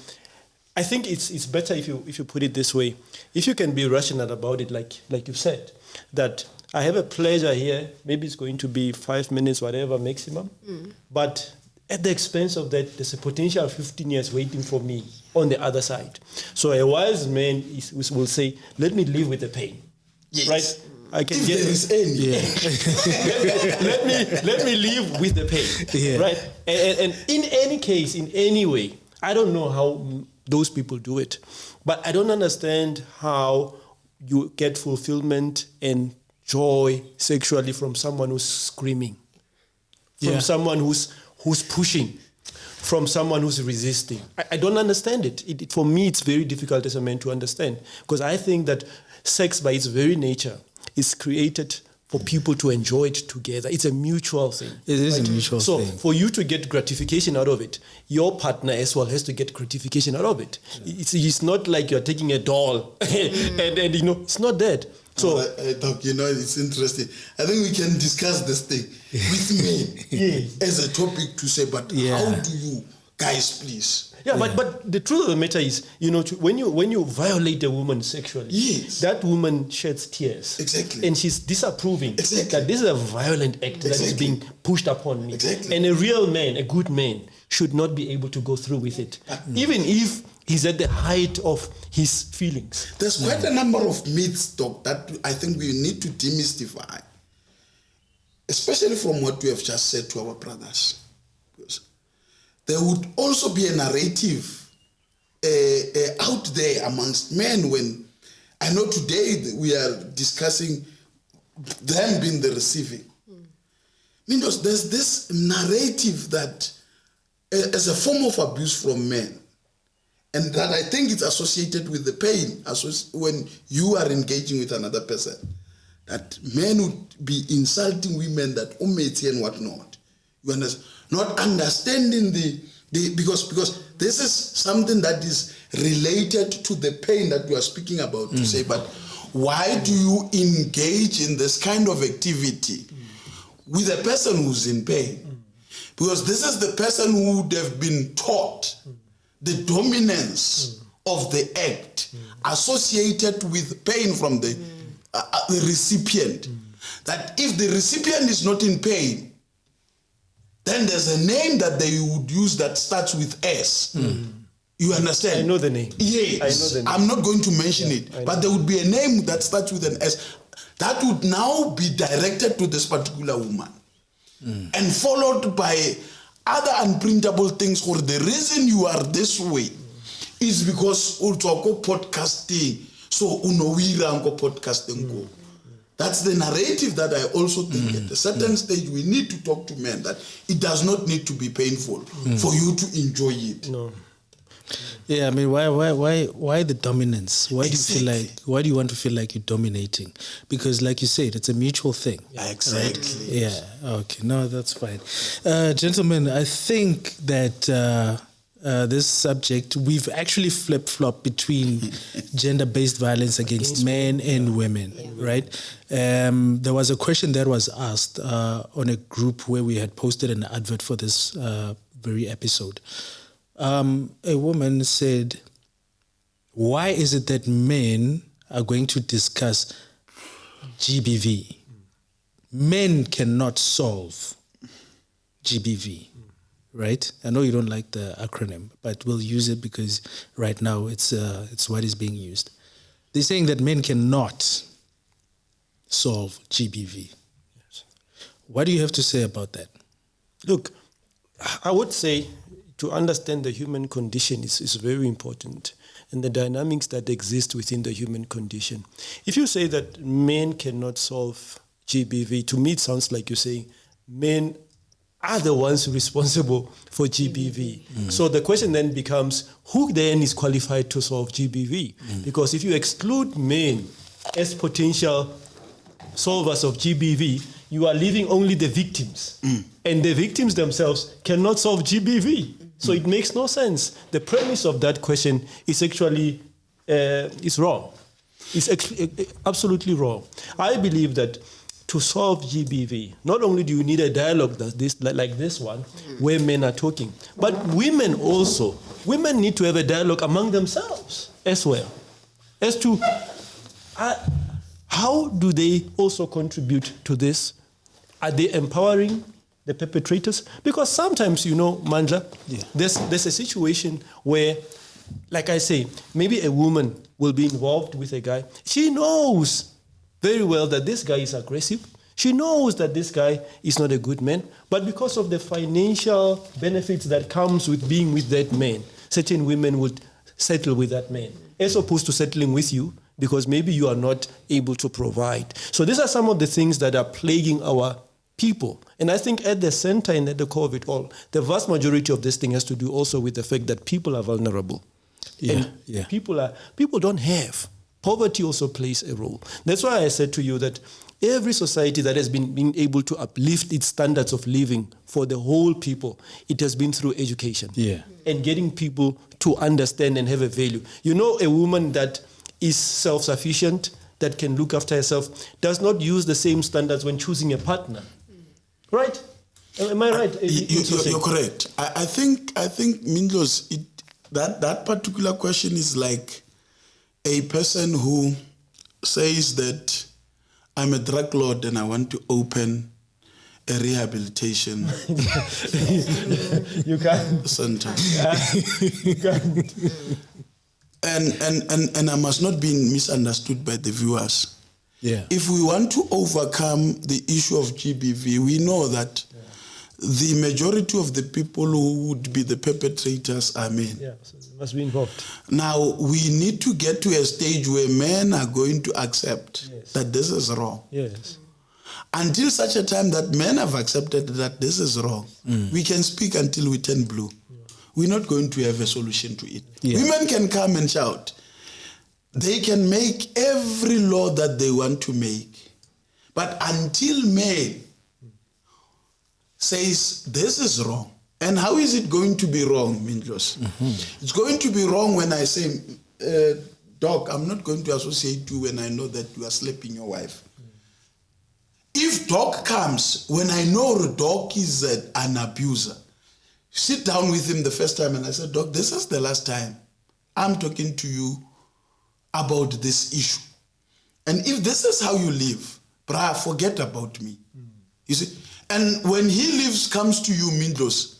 I think it's better if you put it this way. If you can be rational about it, like you said, that I have a pleasure here, maybe it's going to be 5 minutes, whatever, maximum. But at the expense of that, there's a potential 15 years waiting for me on the other side. So a wise man will say, let me live with the pain. Yes. Right? I can if get there is any. let me live with the pain. Yeah. Right? And in any case, in any way, I don't know how those people do it. But I don't understand how you get fulfillment and joy sexually from someone who's screaming, from someone who's pushing, from someone who's resisting. I don't understand it. For me, it's very difficult as a man to understand, because I think that sex by its very nature is created for people to enjoy it together. It's a mutual thing. It is a mutual thing. So for you to get gratification out of it, your partner as well has to get gratification out of it. It's not like you're taking a doll and it's not that. So, Doc, it's interesting. I think we can discuss this thing with me as a topic to say, but how do you guys, please? Yeah, but the truth of the matter is, when you violate a woman sexually, that woman sheds tears. Exactly. And she's disapproving that this is a violent act that is being pushed upon me. Exactly. And a real man, a good man, should not be able to go through with it, even if he's at the height of his feelings. There's quite a number of myths, Doc, that I think we need to demystify, especially from what you have just said to our brothers. Because there would also be a narrative out there amongst men when, I know today we are discussing them being the receiving. Because there's this narrative that as a form of abuse from men, and that I think it's associated with the pain when you are engaging with another person, that men would be insulting women that umeti and whatnot. You understand? Not understanding because this is something that is related to the pain that you are speaking about. To say, but why do you engage in this kind of activity with a person who's in pain? Because this is the person who would have been taught the dominance of the act associated with pain from the recipient. That if the recipient is not in pain, then there's a name that they would use that starts with S. You understand? I know the name. Yes. I know the name. I'm not going to mention it, but there would be a name that starts with an S. That would now be directed to this particular woman. And followed by other unprintable things. Or the reason you are this way is because also podcasting. So unowira podcasting. That's the narrative that I also think at a certain stage we need to talk to men that it does not need to be painful for you to enjoy it. No. Yeah, I mean, why the dominance? Why do you feel like? Why do you want to feel like you're dominating? Because, like you said, it's a mutual thing. Exactly. Yeah. Okay. No, that's fine, gentlemen. I think that this subject we've actually flip-flopped between gender-based violence against men and women, right? There was a question that was asked on a group where we had posted an advert for this very episode. A woman said, why is it that men are going to discuss GBV? Men cannot solve GBV, right? I know you don't like the acronym, but we'll use it because right now it's what is being used. They're saying that men cannot solve GBV. Yes. What do you have to say about that? Look, I would say to understand the human condition is very important, and the dynamics that exist within the human condition. If you say that men cannot solve GBV, to me it sounds like you're saying men are the ones responsible for GBV. So the question then becomes, who then is qualified to solve GBV? Because if you exclude men as potential solvers of GBV, you are leaving only the victims. And the victims themselves cannot solve GBV. So it makes no sense. The premise of that question is actually is wrong. It's absolutely wrong. I believe that to solve GBV, not only do you need a dialogue like this one, where men are talking, but women also. Women need to have a dialogue among themselves as well, as to how do they also contribute to this? Are they empowering the perpetrators? Because sometimes, Mandla, there's a situation where, like I say, maybe a woman will be involved with a guy. She knows very well that this guy is aggressive. She knows that this guy is not a good man. But because of the financial benefits that comes with being with that man, certain women would settle with that man, as opposed to settling with you because maybe you are not able to provide. So these are some of the things that are plaguing our people. And I think at the center and at the core of it all, the vast majority of this thing has to do also with the fact that people are vulnerable. People don't have. Poverty also plays a role. That's why I said to you that every society that has been able to uplift its standards of living for the whole people, it has been through education. And getting people to understand and have a value. A woman that is self-sufficient, that can look after herself, does not use the same standards when choosing a partner. Right? Am I right? You're correct. I think Mindlos, that particular question is like a person who says that I'm a drug lord and I want to open a rehabilitation you can't. center. You can't. And I must not be misunderstood by the viewers. If we want to overcome the issue of GBV, we know that the majority of the people who would be the perpetrators are men. So they must be involved. Now, we need to get to a stage where men are going to accept that this is wrong. Until such a time that men have accepted that this is wrong, we can speak until we turn blue. We're not going to have a solution to it. Women can come and shout. They can make every law that they want to make. But until man says this is wrong, and how is it going to be wrong, Mindlos? It's going to be wrong when I say, Doc, I'm not going to associate you when I know that you are slapping your wife. If Doc comes, when I know Doc is an abuser, sit down with him the first time and I said, Doc, this is the last time I'm talking to you about this issue. And if this is how you live, brah, forget about me. You see? And when he leaves, comes to you, Mindlos,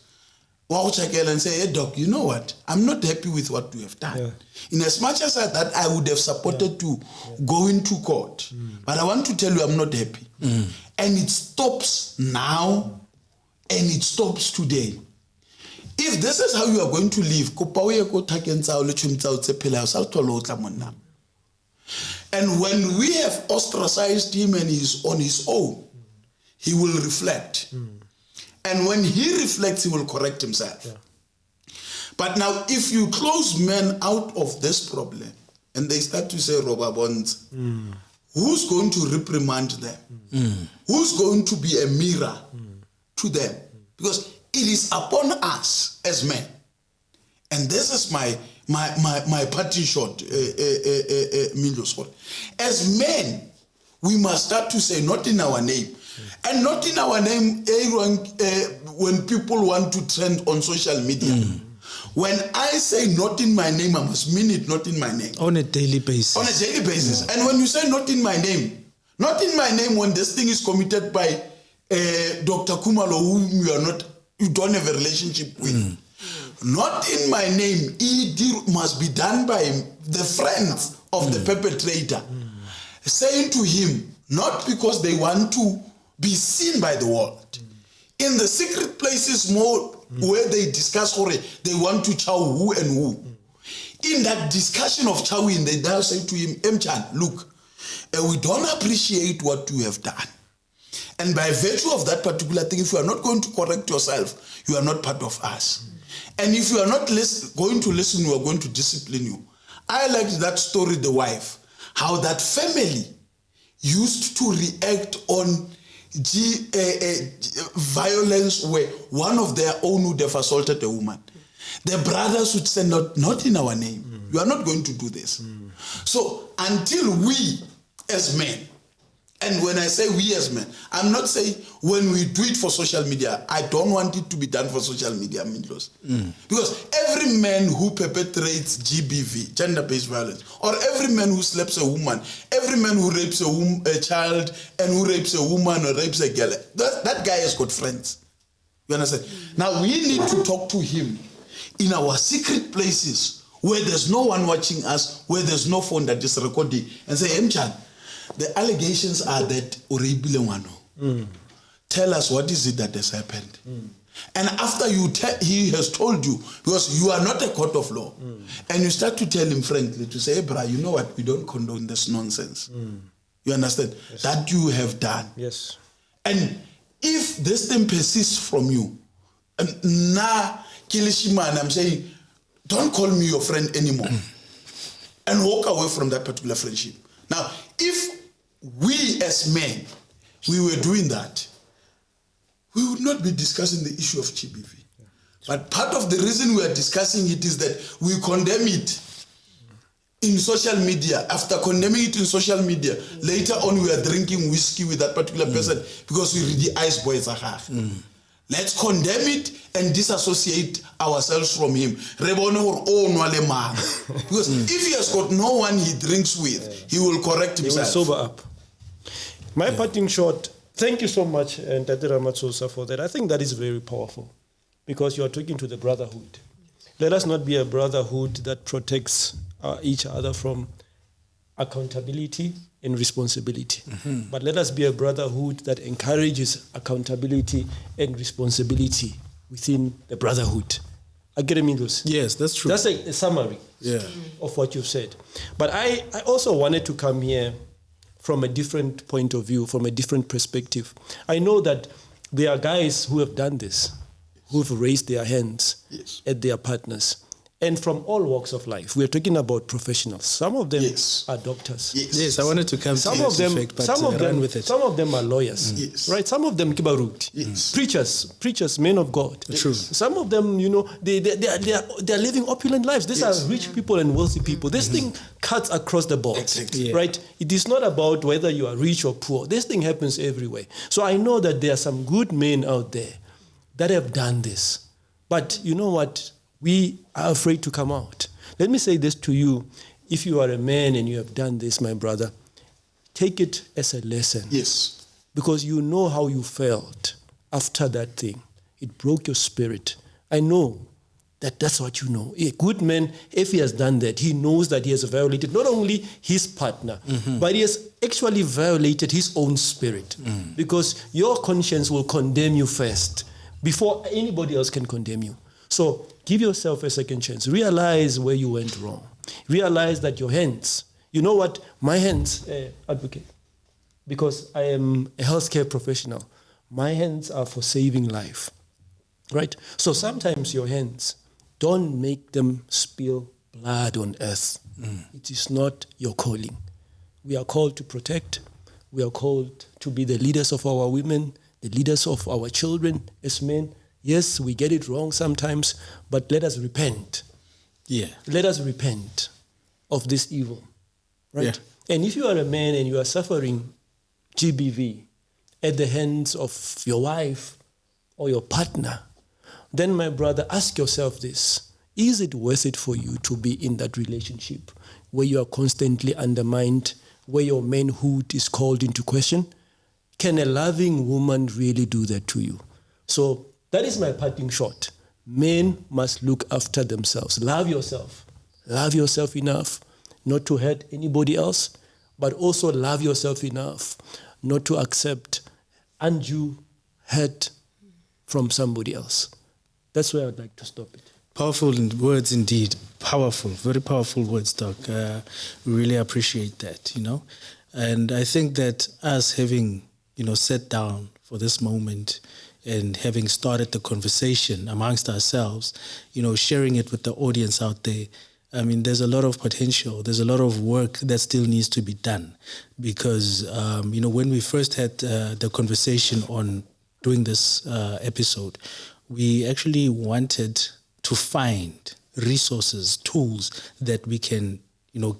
watch again and say, hey, Doc, you know what? I'm not happy with what you have done. In as much as that I would have supported to go into court. But I want to tell you I'm not happy. And it stops now and it stops today. If this is how you are going to live, And when we have ostracized him and he's on his own, he will reflect. And when he reflects, he will correct himself. Yeah. But now, if you close men out of this problem and they start to say robber bonds, who's going to reprimand them? Who's going to be a mirror to them? Because it is upon us as men. And this is my parting shot, Mindlo. As men, we must start to say, not in our name. And not in our name, when people want to trend on social media. When I say not in my name, I must mean it not in my name. On a daily basis. On a daily basis. And when you say not in my name when this thing is committed by Dr. Kumalo, whom you don't have a relationship with. Not in my name, it must be done by the friends of the perpetrator. Saying to him, not because they want to be seen by the world. In the secret places more where they discuss or they want to chow who and who. In that discussion of chowing, they now say to him, Mchan, look, we don't appreciate what you have done. And by virtue of that particular thing, if you are not going to correct yourself, you are not part of us. And if you are not going to listen, we are going to discipline you. I liked that story, the wife, how that family used to react on violence where one of their own would have assaulted a woman. The brothers would say, not in our name. You are not going to do this. So until we as men, and when I say we as men, I'm not saying when we do it for social media, I don't want it to be done for social media, Mindlos. Because every man who perpetrates GBV, gender-based violence, or every man who slaps a woman, every man who rapes a child and who rapes a woman or rapes a girl, that guy has got friends. You understand? Now we need to talk to him in our secret places where there's no one watching us, where there's no phone that is recording, and say, Mchan, the allegations are that tell us what is it that has happened. And after he has told you, because you are not a court of law, and you start to tell him frankly, to say, hey, bro, you know what, we don't condone this nonsense. You understand? Yes. That you have done. Yes. And if this thing persists from you, and I'm saying, don't call me your friend anymore. And walk away from that particular friendship. Now, if we as men, we were doing that, we would not be discussing the issue of GBV. Yeah. But part of the reason we are discussing it is that we condemn it in social media. After condemning it in social media, later on we are drinking whiskey with that particular person because we read the ice boys are half. Let's condemn it and disassociate ourselves from him. Because if he has got no one he drinks with, he will correct himself. He will sober up. My parting shot, thank you so much, and Tate Ramatsosa, for that. I think that is very powerful because you are talking to the brotherhood. Let us not be a brotherhood that protects each other from accountability and responsibility. But let us be a brotherhood that encourages accountability and responsibility within the brotherhood. I get it, Mindlos? Yes, that's true. That's a summary of what you've said. But I also wanted to come here from a different point of view, from a different perspective. I know that there are guys who have done this, who have raised their hands at their partners. And from all walks of life. We are talking about professionals. Some of them are doctors. Yes, I wanted to come some to of them, effect, but some of them, with it. Some of them are lawyers, right? Some of them kibarut, preachers, men of God. True. Some of them, they are living opulent lives. These are rich people and wealthy people. This thing cuts across the board, right? It is not about whether you are rich or poor. This thing happens everywhere. So I know that there are some good men out there that have done this. But you know what? We are afraid to come out. Let me say this to you. If you are a man and you have done this, my brother, take it as a lesson. Yes. Because you know how you felt after that thing. It broke your spirit. I know that that's what you know. A good man, if he has done that, he knows that he has violated not only his partner, but he has actually violated his own spirit. Because your conscience will condemn you first before anybody else can condemn you. So give yourself a second chance. Realize where you went wrong. Realize that your hands You know what? My hands, advocate, because I am a healthcare professional, my hands are for saving life, right? So sometimes your hands, don't make them spill blood on earth. It is not your calling. We are called to protect. We are called to be the leaders of our women, the leaders of our children as men. Yes, we get it wrong sometimes, but let us repent. Yeah. Let us repent of this evil, right? Yeah. And if you are a man and you are suffering GBV at the hands of your wife or your partner, then my brother, ask yourself this. Is it worth it for you to be in that relationship where you are constantly undermined, where your manhood is called into question? Can a loving woman really do that to you? So that is my parting shot. Men must look after themselves. Love yourself. Love yourself enough not to hurt anybody else, but also love yourself enough not to accept undue hurt from somebody else. That's where I'd like to stop it. Powerful words indeed. Powerful, very powerful words, Doc. We really appreciate that, And I think that us having, sat down for this moment and having started the conversation amongst ourselves, sharing it with the audience out there, I mean, there's a lot of potential. There's a lot of work that still needs to be done because, when we first had the conversation on doing this episode, we actually wanted to find resources, tools that we can,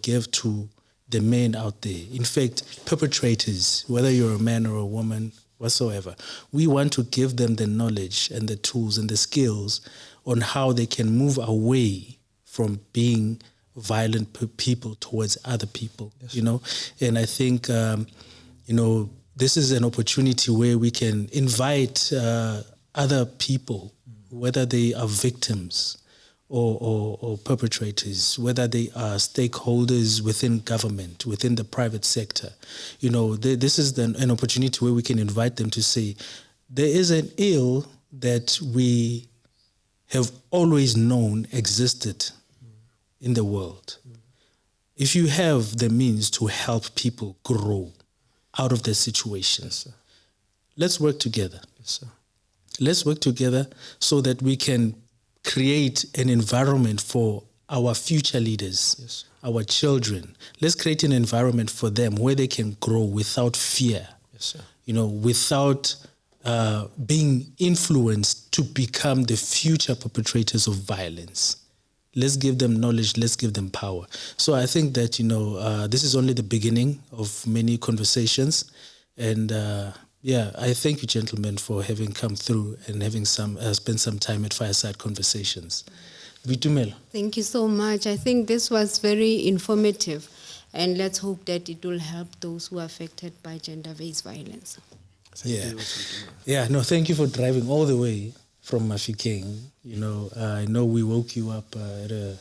give to the men out there. In fact, perpetrators, whether you're a man or a woman, whatsoever, we want to give them the knowledge and the tools and the skills on how they can move away from being violent people towards other people, And I think, this is an opportunity where we can invite other people, whether they are victims or perpetrators, whether they are stakeholders within government, within the private sector. This is an opportunity where we can invite them to say, there is an ill that we have always known existed in the world. If you have the means to help people grow out of their situations, let's work together. Yes, sir. Let's work together so that we can create an environment for our future leaders, our children. Let's create an environment for them where they can grow without fear, without being influenced to become the future perpetrators of violence. Let's give them knowledge. Let's give them power. So I think that, this is only the beginning of many conversations. And I thank you, gentlemen, for having come through and having spent some time at Fireside Conversations. Vitumelo. Thank you so much. I think this was very informative. And let's hope that it will help those who are affected by gender-based violence. Thank you for driving all the way from Mafikeng. I know we woke you up at a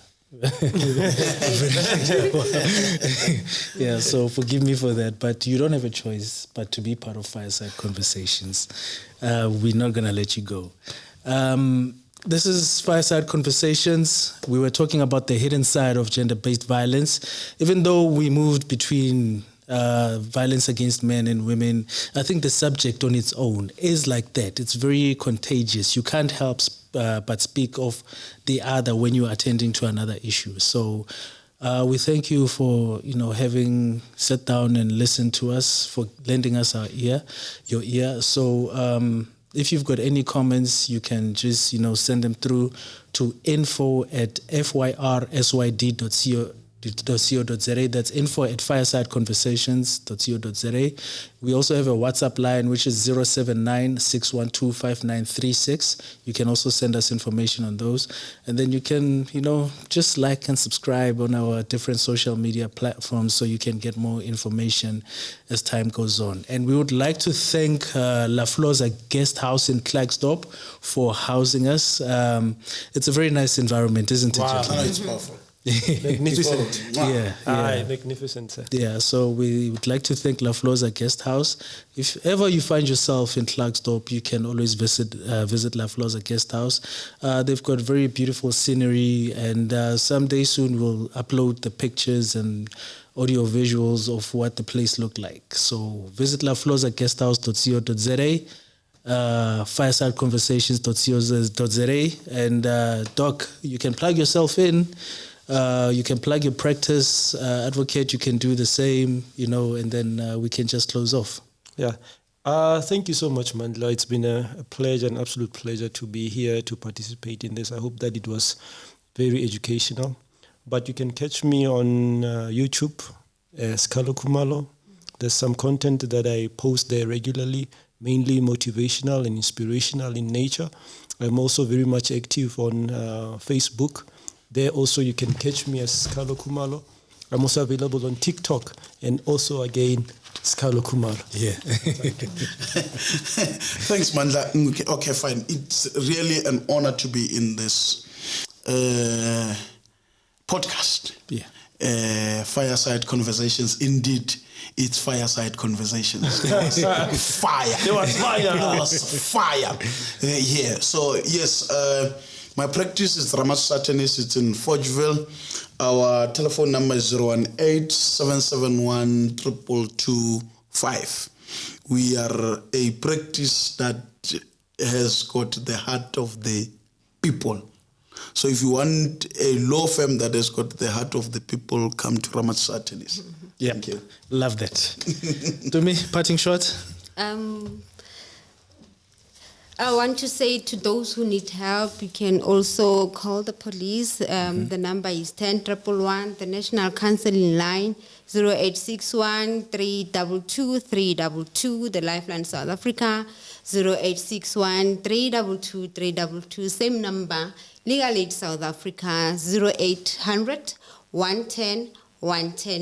so forgive me for that, but you don't have a choice but to be part of Fireside Conversations. We're not going to let you go. This is Fireside Conversations. We were talking about the hidden side of gender-based violence. Even though we moved between violence against men and women, I think the subject on its own is like that. It's very contagious. You can't help but speak of the other when you are attending to another issue. So we thank you for having sat down and listened to us, for lending us your ear. So if you've got any comments, you can just send them through to info@fyrsyd.co.za. That's info@firesideconversations.co.za. We also have a WhatsApp line, which is 079-612-5936. You can also send us information on those. And then you can, just like and subscribe on our different social media platforms so you can get more information as time goes on. And we would like to thank La Floza Guest House in Klerksdorp for housing us. It's a very nice environment, isn't it? Wow, gentlemen? it's powerful. Magnificent. Yeah. Magnificent, sir. Yeah, so we would like to thank La Floza Guest House. If ever you find yourself in Klerksdorp, you can always visit La Floza Guest House. They've got very beautiful scenery, and someday soon we'll upload the pictures and audio visuals of what the place looked like. So visit laflozaguesthouse.co.za, FYRSYDconversations.co.za, and Doc, you can plug yourself in. You can plug your practice. Advocate, you can do the same, and then we can just close off. Yeah. Thank you so much, Mandla. It's been a pleasure, an absolute pleasure to be here to participate in this. I hope that it was very educational. But you can catch me on YouTube, Skalo Kumalo. There's some content that I post there regularly, mainly motivational and inspirational in nature. I'm also very much active on Facebook. There also you can catch me as Skalo Kumalo. I'm also available on TikTok and also again Skalo Kumalo. Yeah. Thanks, Mandla. Okay, fine. It's really an honor to be in this podcast. Yeah. Fireside Conversations. Indeed, it's Fireside Conversations. There was fire. There was fire. There was fire. Yeah. So yes. My practice is Ramat Satanis. It's in Forgeville. Our telephone number is 018-771-2225. We are a practice that has got the heart of the people. So if you want a law firm that has got the heart of the people, come to Ramat Satanis. Yeah. Thank you. Love that. To me, parting shot? I want to say to those who need help, you can also call the police. The number is 10-111. The National Counseling Line, 0861-322-322. The Lifeline South Africa, 0861-322-322. Same number. Legal Aid South Africa, 0800-110-110.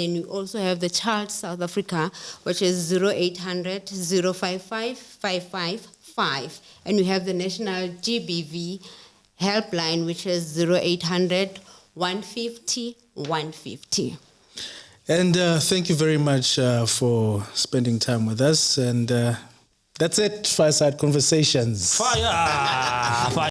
And we also have the Child South Africa, which is 0800-055-555. And we have the National GBV helpline, which is 0800-150-150. And thank you very much for spending time with us. And that's it, Fireside Conversations. Fire!